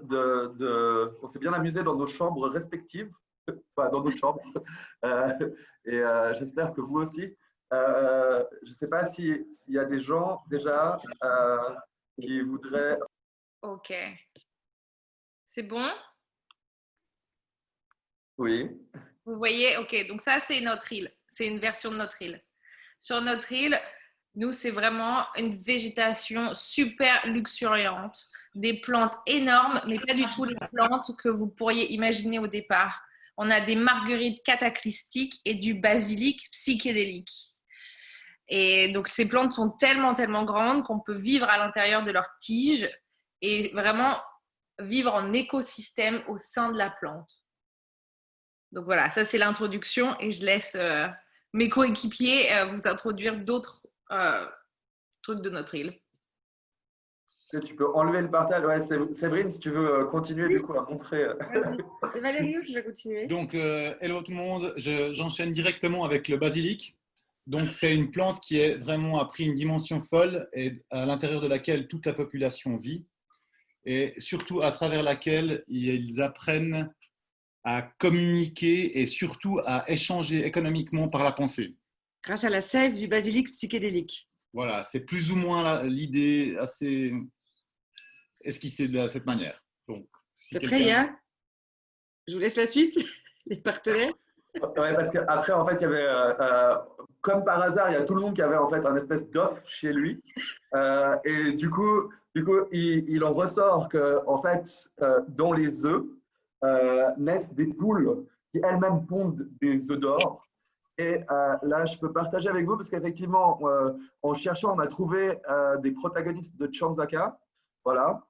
on s'est bien amusé dans nos chambres respectives, enfin, dans nos chambres, et j'espère que vous aussi. Je ne sais pas s'il y a des gens déjà qui voudraient… Ok. C'est bon? Oui. Vous voyez? Ok, donc ça, c'est notre île. C'est une version de notre île. Sur notre île, nous, c'est vraiment une végétation super luxuriante, des plantes énormes, mais pas du tout les plantes que vous pourriez imaginer au départ. On a des marguerites cataclystiques et du basilic psychédélique. Et donc, ces plantes sont tellement, tellement grandes qu'on peut vivre à l'intérieur de leurs tiges et vraiment vivre en écosystème au sein de la plante. Donc voilà, ça c'est l'introduction et je laisse mes coéquipiers vous introduire d'autres trucs de notre île. Tu peux enlever le partage. Ouais, Séverine, si tu veux continuer du coup à montrer. C'est Valério qui va continuer. Donc, hello tout le monde, j'enchaîne directement avec le basilic. Donc, c'est une plante qui est vraiment a pris une dimension folle et à l'intérieur de laquelle toute la population vit et surtout à travers laquelle ils apprennent à communiquer et surtout à échanger économiquement par la pensée. Grâce à la sève du basilic psychédélique. Voilà, c'est plus ou moins l'idée assez esquissée de cette manière. Donc, si Après, il y a… Je vous laisse la suite, les partenaires. Ouais, parce qu'après, en fait, il y avait, comme par hasard, il y a tout le monde qui avait en fait un espèce d'œuf chez lui. Et du coup il en ressort que, en fait, dans les œufs naissent des poules qui elles-mêmes pondent des œufs d'or. Et là, je peux partager avec vous parce qu'effectivement, en cherchant, on a trouvé des protagonistes de Chanzaka, voilà,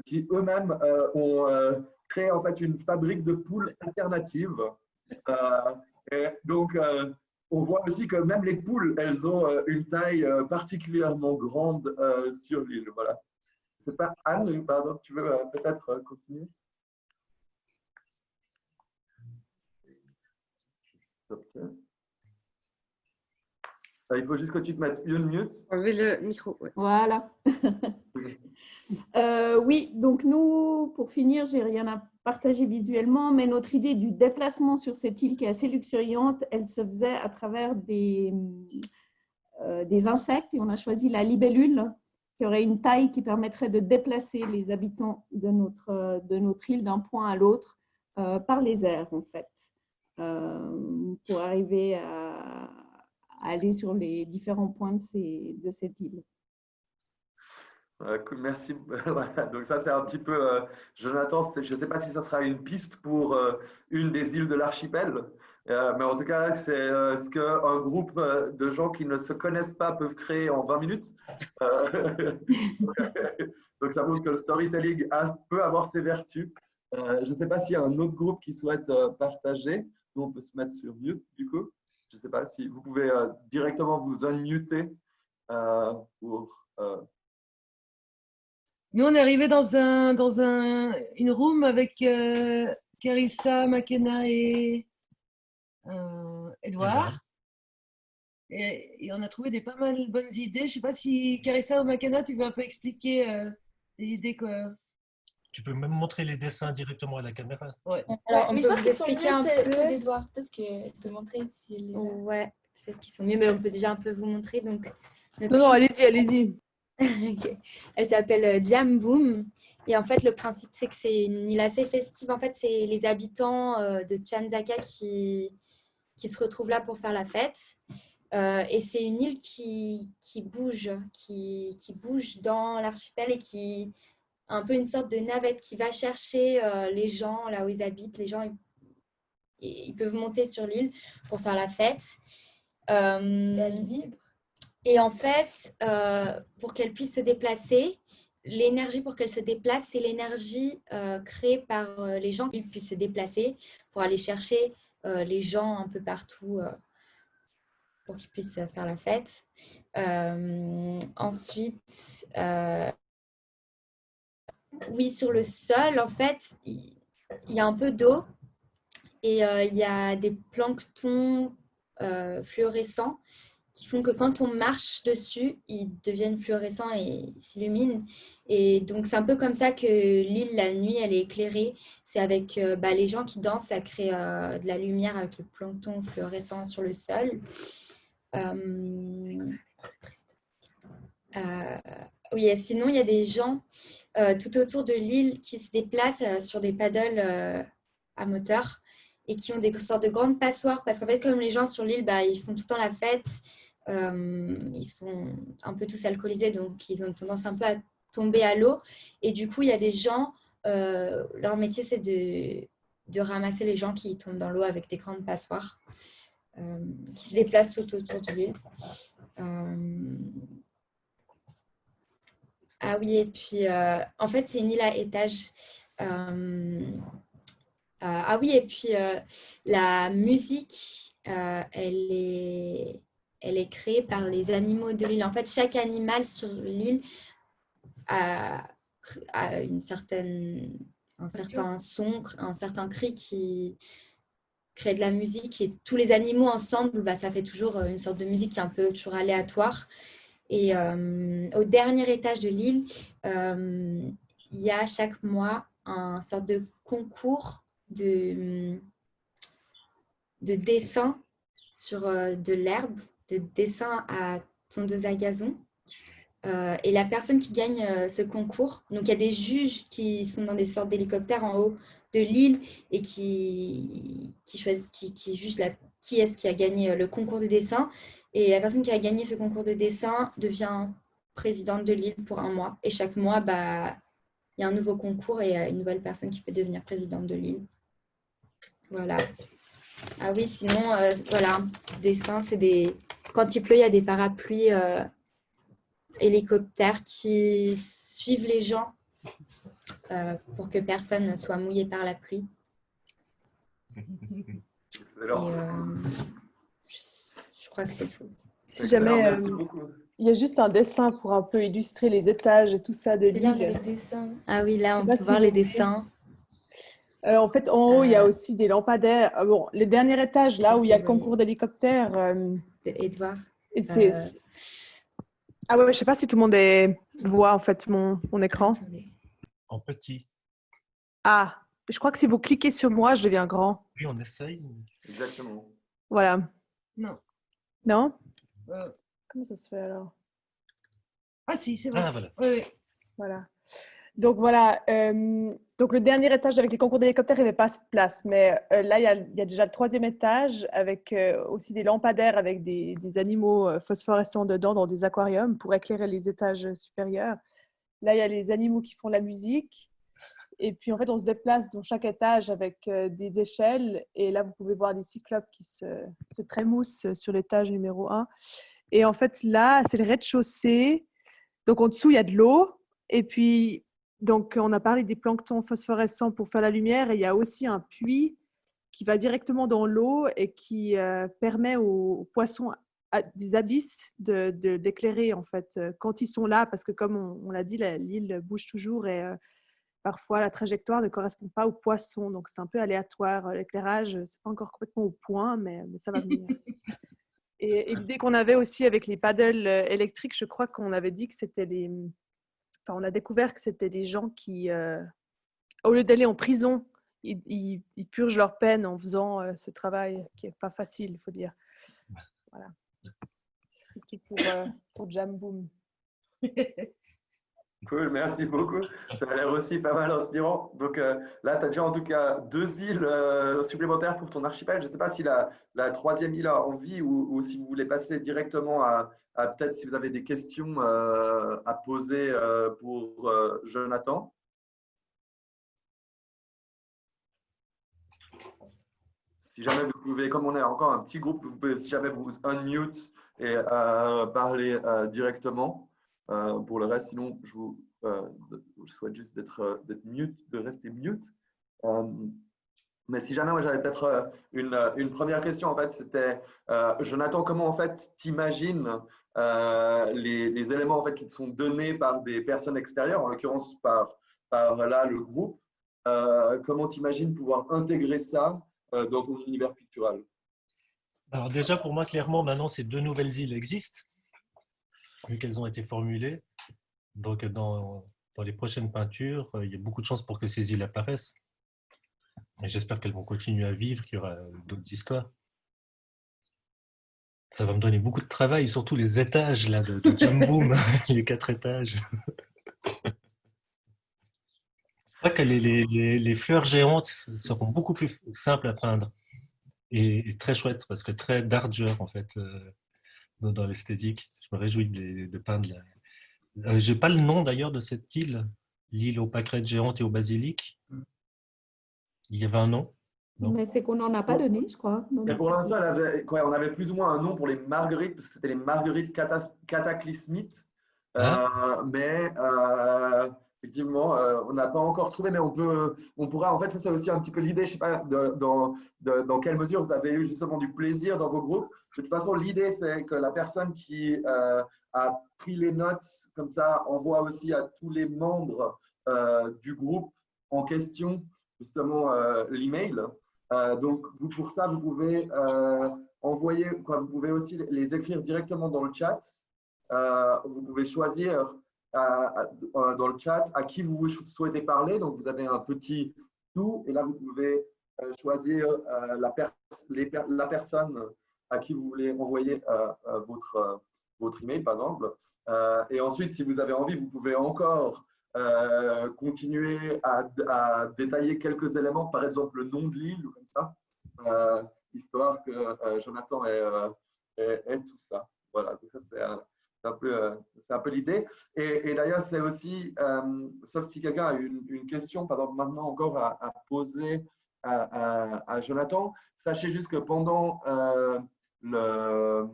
qui eux-mêmes ont créé en fait une fabrique de poules alternative. Et donc, on voit aussi que même les poules, elles ont une taille particulièrement grande sur l'île. Voilà. C'est pas Anne, pardon, tu veux peut-être continuer? Il faut juste que tu te mettes une mute. Enlevez le micro. Ouais. Voilà. Oui, donc nous, pour finir, j'ai rien à partager visuellement, mais notre idée du déplacement sur cette île qui est assez luxuriante, elle se faisait à travers des insectes et on a choisi la libellule qui aurait une taille qui permettrait de déplacer les habitants de notre île d'un point à l'autre par les airs en fait, pour arriver à aller sur les différents points de cette île. Merci. Voilà. Donc ça, c'est un petit peu, Jonathan, je ne sais pas si ça sera une piste pour une des îles de l'archipel, mais en tout cas, c'est ce qu'un groupe de gens qui ne se connaissent pas peuvent créer en 20 minutes. Donc ça montre que le storytelling peut avoir ses vertus. Je ne sais pas s'il y a un autre groupe qui souhaite partager. Nous, on peut se mettre sur mute, du coup. Je ne sais pas si vous pouvez directement vous unmuter pour… Nous, on est arrivé dans une room avec Carissa, McKenna et Edouard. Et on a trouvé des pas mal bonnes idées. Je ne sais pas si Carissa ou McKenna, tu veux un peu expliquer les idées quoi. Tu peux même montrer les dessins directement à la caméra. Ouais. Alors, on mais peut je pense vous qu'ils sont expliquer un mieux, ceux peu. d'Edouard. Peut-être que tu peux montrer si… Ouais, peut-être qu'ils sont mieux, mais on peut déjà un peu vous montrer. Donc, Non, allez-y, allez-y. Okay. Elle s'appelle Jam Boom. Et en fait, le principe, c'est que c'est une île assez festive. En fait, c'est les habitants de Chanzaka qui se retrouvent là pour faire la fête. Et c'est une île qui bouge, qui bouge dans l'archipel et qui a un peu une sorte de navette qui va chercher les gens là où ils habitent. Les gens, ils peuvent monter sur l'île pour faire la fête. Elle vibre. Et en fait, pour qu'elle puisse se déplacer, l'énergie pour qu'elle se déplace, c'est l'énergie créée par les gens qui puissent se déplacer pour aller chercher les gens un peu partout pour qu'ils puissent faire la fête. Ensuite, oui, sur le sol, en fait, il y a un peu d'eau et il y a des planctons fluorescents qui font que quand on marche dessus, ils deviennent fluorescents et s'illuminent. Et donc, c'est un peu comme ça que l'île, la nuit, elle est éclairée. C'est avec les gens qui dansent, ça crée de la lumière avec le plancton fluorescent sur le sol. Oui, et sinon, il y a des gens tout autour de l'île qui se déplacent sur des paddles à moteur et qui ont des sortes de grandes passoires parce qu'en fait, comme les gens sur l'île, ils font tout le temps la fête, ils sont un peu tous alcoolisés, donc ils ont tendance un peu à tomber à l'eau. Et du coup, il y a des gens, leur métier, c'est de ramasser les gens qui tombent dans l'eau avec des grandes passoires qui se déplacent tout autour de l'île. Ah oui, et puis en fait, c'est une île à étages. Ah oui, et puis la musique, elle est créée par les animaux de l'île. En fait, chaque animal sur l'île a un certain son, un certain cri qui crée de la musique. Et tous les animaux ensemble, ça fait toujours une sorte de musique qui est un peu toujours aléatoire. Et au dernier étage de l'île, il y a chaque mois un sorte de concours de dessin sur de l'herbe, de dessin à tondeuse à gazon. Et la personne qui gagne ce concours, donc il y a des juges qui sont dans des sortes d'hélicoptères en haut de l'île et qui jugent qui est-ce qui a gagné le concours de dessin. Et la personne qui a gagné ce concours de dessin devient présidente de l'île pour un mois. Et chaque mois, il y a un nouveau concours et une nouvelle personne qui peut devenir présidente de l'île. Voilà. Ah oui, sinon, voilà, un petit dessin, c'est des... Quand il pleut, il y a des parapluies hélicoptères qui suivent les gens pour que personne ne soit mouillé par la pluie. Excellent. Je crois que c'est tout. Si jamais Merci beaucoup. il y a juste un dessin pour un peu illustrer les étages et tout ça de Et là, on a l'île. les dessins. Ah oui, là, on pas peut si voir vous les voulez. dessins. En fait, en haut, il y a aussi des lampadaires. Bon, le dernier étage, Je là sais où il y a si le vous concours d'hélicoptère. Edouard. Et Ah ouais, je sais pas si tout le monde voit en fait mon écran. Attendez. En petit. Ah, je crois que si vous cliquez sur moi, je deviens grand. Oui, on essaye. Exactement. Voilà. Non. Non? Euh, Comment ça se fait alors? Ah si, c'est bon. Ah, voilà. Oui. Voilà. Donc voilà. Donc le dernier étage avec les concours d'hélicoptères, il n'y avait pas assez de place. Mais là, il y a déjà le troisième étage avec aussi des lampadaires avec des animaux phosphorescents dedans dans des aquariums pour éclairer les étages supérieurs. Là, il y a les animaux qui font la musique. Et puis, en fait, on se déplace dans chaque étage avec des échelles. Et là, vous pouvez voir des cyclopes qui se trémoussent sur l'étage numéro 1. Et en fait, là, c'est le rez-de-chaussée. Donc, en dessous, il y a de l'eau. Et puis, donc, on a parlé des planctons phosphorescents pour faire la lumière. Et il y a aussi un puits qui va directement dans l'eau et qui permet aux poissons des abysses d'éclairer, en fait, quand ils sont là. Parce que, comme on l'a dit, l'île bouge toujours et parfois la trajectoire ne correspond pas aux poissons. Donc, c'est un peu aléatoire. L'éclairage, ce n'est pas encore complètement au point, mais ça va venir. Et l'idée qu'on avait aussi avec les paddles électriques, je crois qu'on avait dit que c'était on a découvert que c'était des gens qui, au lieu d'aller en prison, ils purgent leur peine en faisant ce travail qui n'est pas facile, il faut dire. Voilà. C'est tout pour Jam Boom. Cool, merci beaucoup. Ça a l'air aussi pas mal inspirant. Donc là, tu as déjà en tout cas 2 îles supplémentaires pour ton archipel. Je ne sais pas si la troisième île a envie ou si vous voulez passer directement à peut-être si vous avez des questions à poser pour Jonathan. Si jamais vous pouvez, comme on est encore un petit groupe, vous pouvez, si jamais vous unmute et parler directement. Pour le reste, sinon, je vous souhaite juste d'être mute, de rester mute. Mais si jamais, moi, j'avais peut-être une première question, en fait, c'était, Jonathan, comment, en fait, t'imagines les éléments, en fait, qui te sont donnés par des personnes extérieures, en l'occurrence par là, le groupe, comment t'imagines pouvoir intégrer ça dans ton univers pictural? Alors déjà, pour moi, clairement, maintenant, ces 2 nouvelles îles existent, vu qu'elles ont été formulées. Donc, dans les prochaines peintures, il y a beaucoup de chances pour que ces îles apparaissent. Et j'espère qu'elles vont continuer à vivre, qu'il y aura d'autres histoires. Ça va me donner beaucoup de travail, surtout les étages là, de Jam Boom, les 4 étages. Je crois que les fleurs géantes seront beaucoup plus simples à peindre et très chouettes, parce que très d'ardeur en fait dans l'esthétique. Je me réjouis de peindre. J'ai pas le nom d'ailleurs de cette île, l'île aux pâquerettes géantes et au basilic. Il y avait un nom? Non. Mais c'est qu'on n'en a pas donné, je crois. Mais pour l'instant, on avait plus ou moins un nom pour les marguerites, parce que c'était les marguerites cataclysmites. Mais effectivement, on n'a pas encore trouvé, mais on pourra. En fait, ça c'est aussi un petit peu l'idée. Je ne sais pas dans quelle mesure vous avez eu justement du plaisir dans vos groupes. De toute façon, l'idée c'est que la personne qui a pris les notes comme ça envoie aussi à tous les membres du groupe en question justement l'email. Donc, pour ça, vous pouvez envoyer, vous pouvez aussi les écrire directement dans le chat. Vous pouvez choisir dans le chat à qui vous souhaitez parler. Donc, vous avez un petit tout et là, vous pouvez choisir la personne à qui vous voulez envoyer votre email, par exemple. Et ensuite, si vous avez envie, vous pouvez encore continuer à détailler quelques éléments, par exemple le nom de l'île ou comme ça, histoire que Jonathan ait tout ça. Voilà, donc ça c'est un peu l'idée. Et d'ailleurs, c'est aussi, sauf si quelqu'un a une question, par exemple maintenant encore à poser à Jonathan, sachez juste que pendant la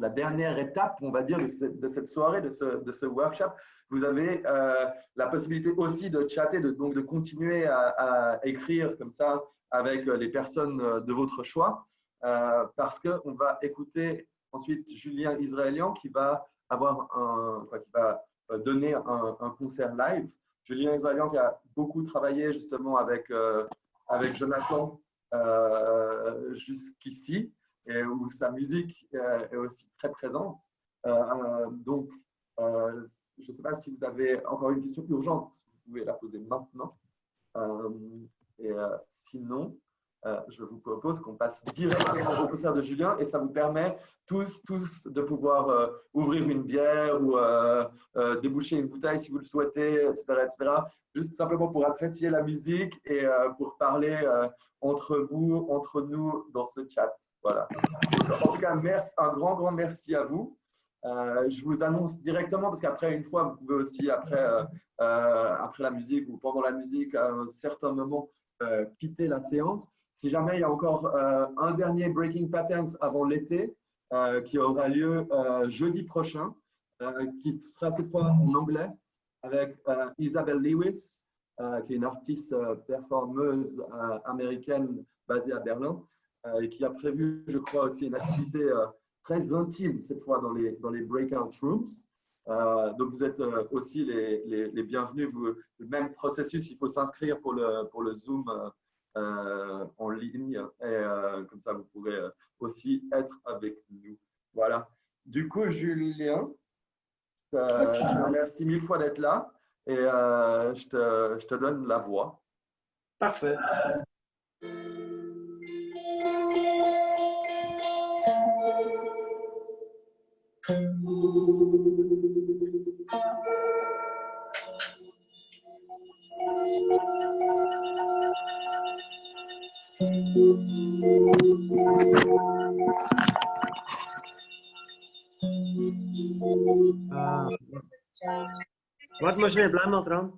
dernière étape, on va dire, de cette soirée, de ce workshop, vous avez la possibilité aussi de chatter, donc de continuer à écrire comme ça avec les personnes de votre choix, parce qu'on va écouter ensuite Julien Israélian qui va donner un concert live. Julien Israélian qui a beaucoup travaillé justement avec Jonathan jusqu'ici, et où sa musique est aussi très présente. Donc, je ne sais pas si vous avez encore une question urgente, vous pouvez la poser maintenant. Sinon, je vous propose qu'on passe directement au concert de Julien et ça vous permet tous de pouvoir ouvrir une bière ou déboucher une bouteille si vous le souhaitez, etc., etc. Juste simplement pour apprécier la musique et pour parler entre vous, entre nous dans ce chat. Voilà. En tout cas, un grand merci à vous. Je vous annonce directement, parce qu'après, une fois, vous pouvez aussi, après la musique ou pendant la musique, à un certain moment, quitter la séance. Si jamais il y a encore un dernier Breaking Patterns avant l'été, qui aura lieu jeudi prochain, qui sera cette fois en anglais, avec Isabelle Lewis, qui est une artiste performeuse américaine basée à Berlin, et qui a prévu, je crois, aussi une activité très intime, cette fois, dans les breakout rooms. Donc, vous êtes aussi les bienvenus. Le même processus, il faut s'inscrire pour le Zoom en ligne. Et comme ça, vous pourrez aussi être avec nous. Voilà. Du coup, Julien, je te remercie 1000 fois d'être là et je te donne la voix. Parfait. Warte mal schnell, bleib mal dran.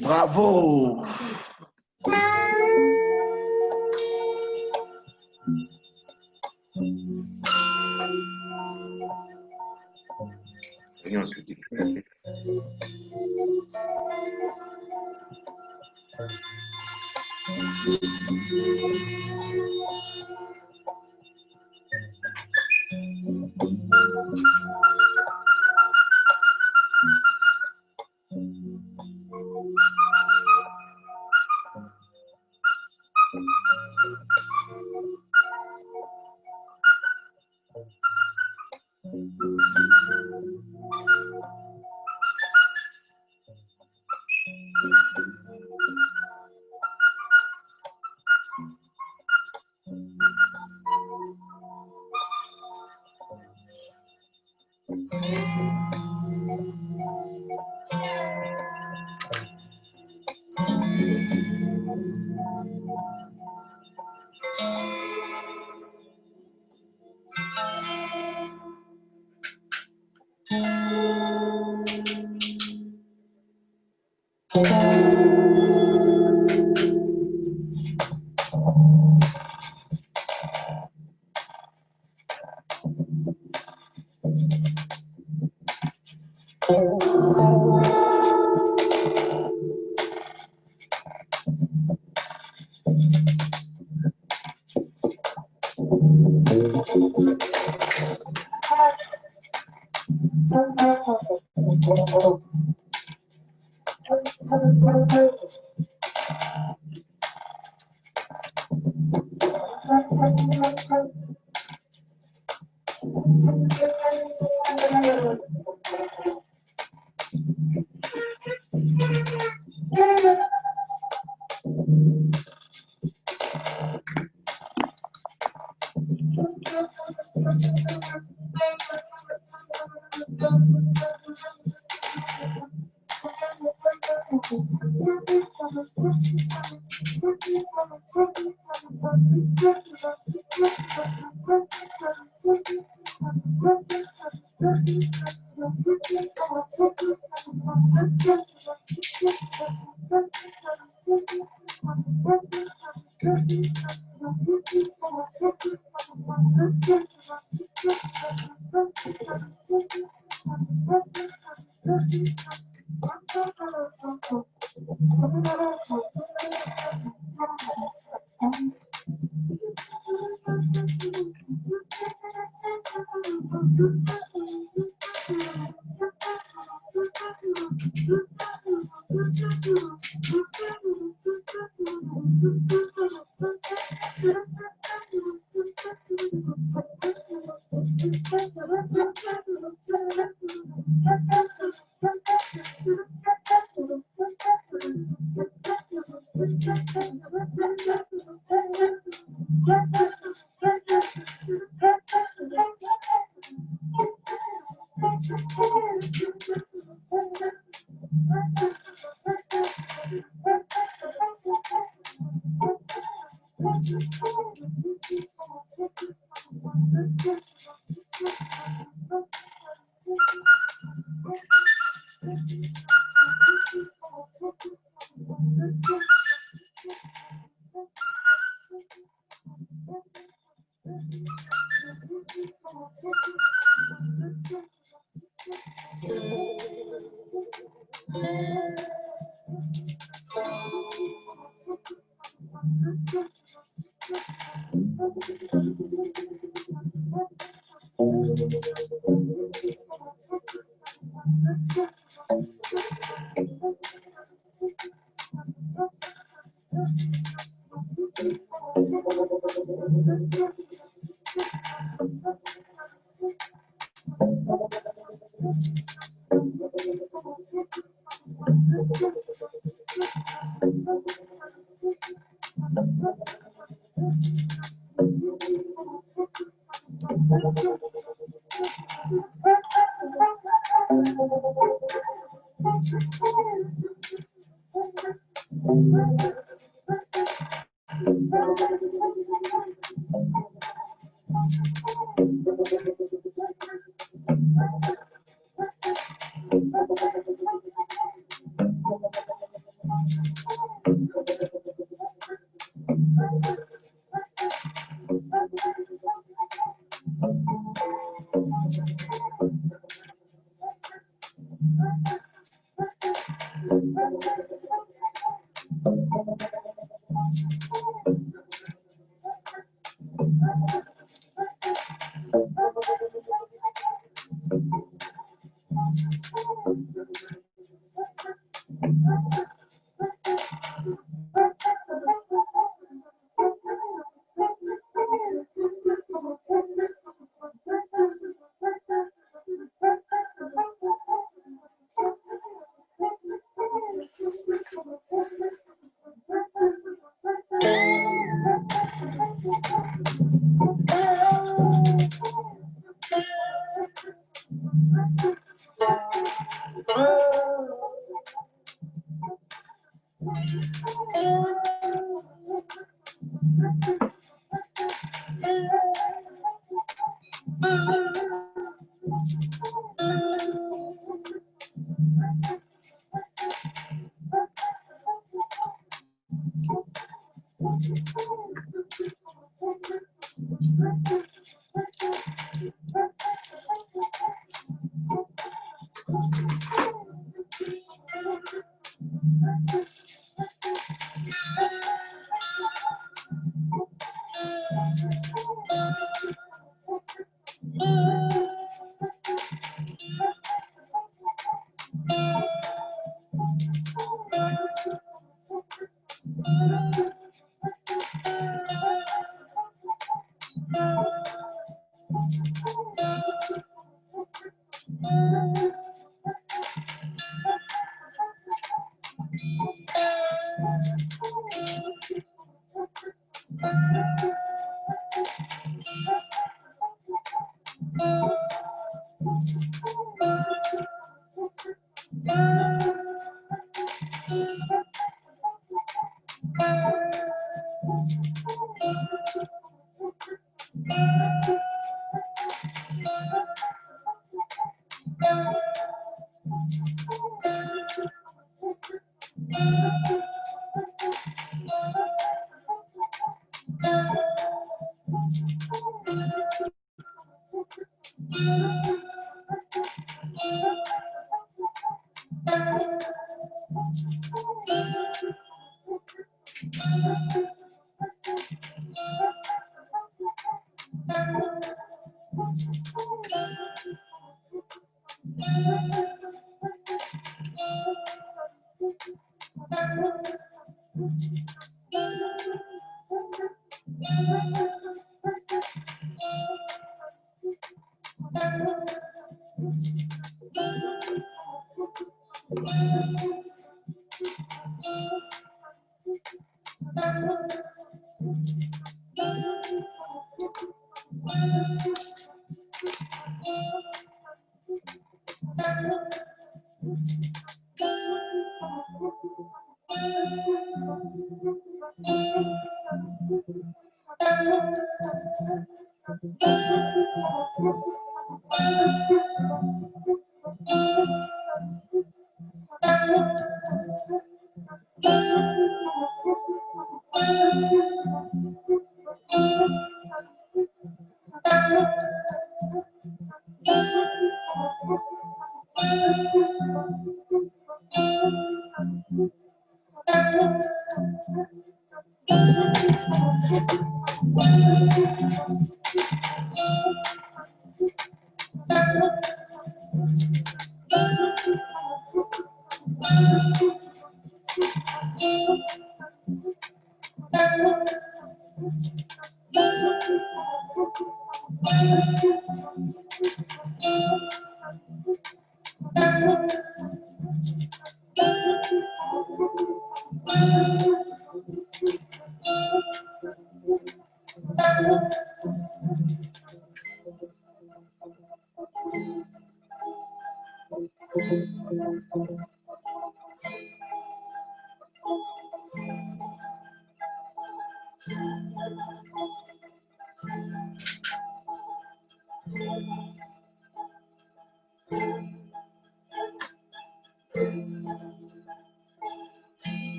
Bravo! Et ensuite, il faut laisser.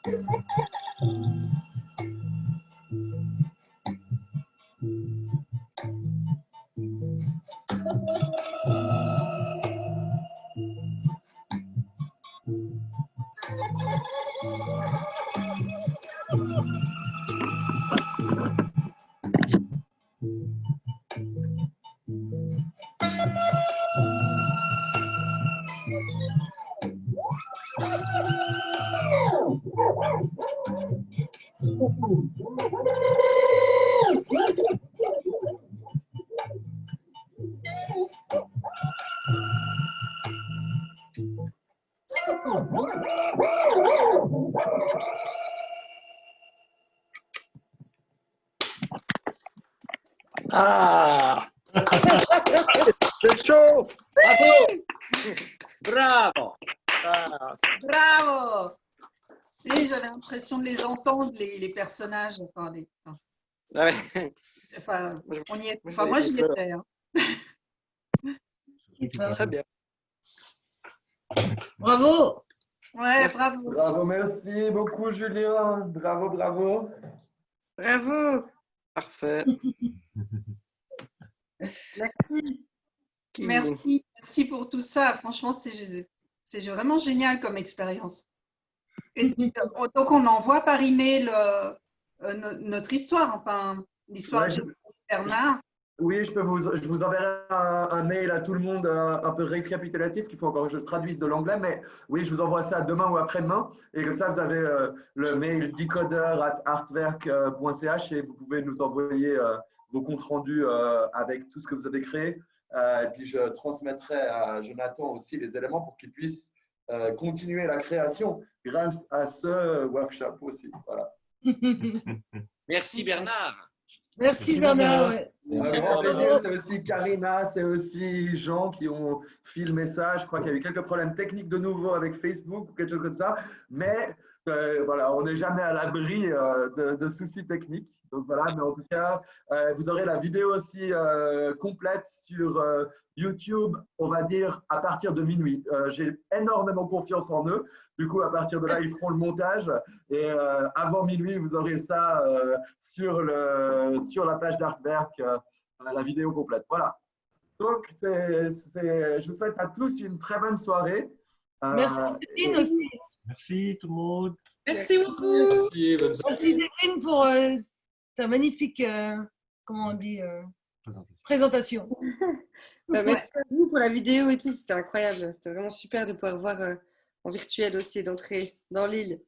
Ah! C'est chaud! Bravo! Ah. Bravo! Et j'avais l'impression de les entendre, les personnages. Ah ouais. On y est, moi, j'y étais. Hein. Très bien. Bravo! Ouais, bravo. Bravo, merci beaucoup, Julien. Bravo, bravo. Bravo. Parfait. Merci. Merci pour tout ça. Franchement, c'est vraiment génial comme expérience. Donc, on envoie par email notre histoire, enfin, l'histoire de Bernard. Oui, je vous enverrai un mail à tout le monde un peu récapitulatif qu'il faut encore que je traduise de l'anglais, mais oui, je vous envoie ça demain ou après-demain. Et comme ça, vous avez le mail decoder@artwerk.ch et vous pouvez nous envoyer vos comptes rendus avec tout ce que vous avez créé. Et puis, je transmettrai à Jonathan aussi les éléments pour qu'il puisse continuer la création grâce à ce workshop aussi. Voilà. Merci Bernard. Merci Bernard. Ouais. Un grand plaisir, c'est aussi Karina, c'est aussi Jean qui ont filmé ça. Je crois qu'il y a eu quelques problèmes techniques de nouveau avec Facebook ou quelque chose comme ça. Mais voilà, on n'est jamais à l'abri de soucis techniques. Donc voilà, mais en tout cas, vous aurez la vidéo aussi complète sur YouTube, on va dire à partir de minuit. J'ai énormément confiance en eux. Du coup, à partir de là, ils feront le montage. Et avant minuit, vous aurez ça sur la page d'Artwerk, la vidéo complète. Voilà. Donc, je vous souhaite à tous une très bonne soirée. Merci Séverine aussi. Merci tout le monde. Merci beaucoup. Merci, bonne soirée. Merci Séverine pour ta magnifique comment on dit, présentation. Merci à vous pour la vidéo et tout, c'était incroyable. C'était vraiment super de pouvoir voir en virtuel aussi, d'entrer dans l'île.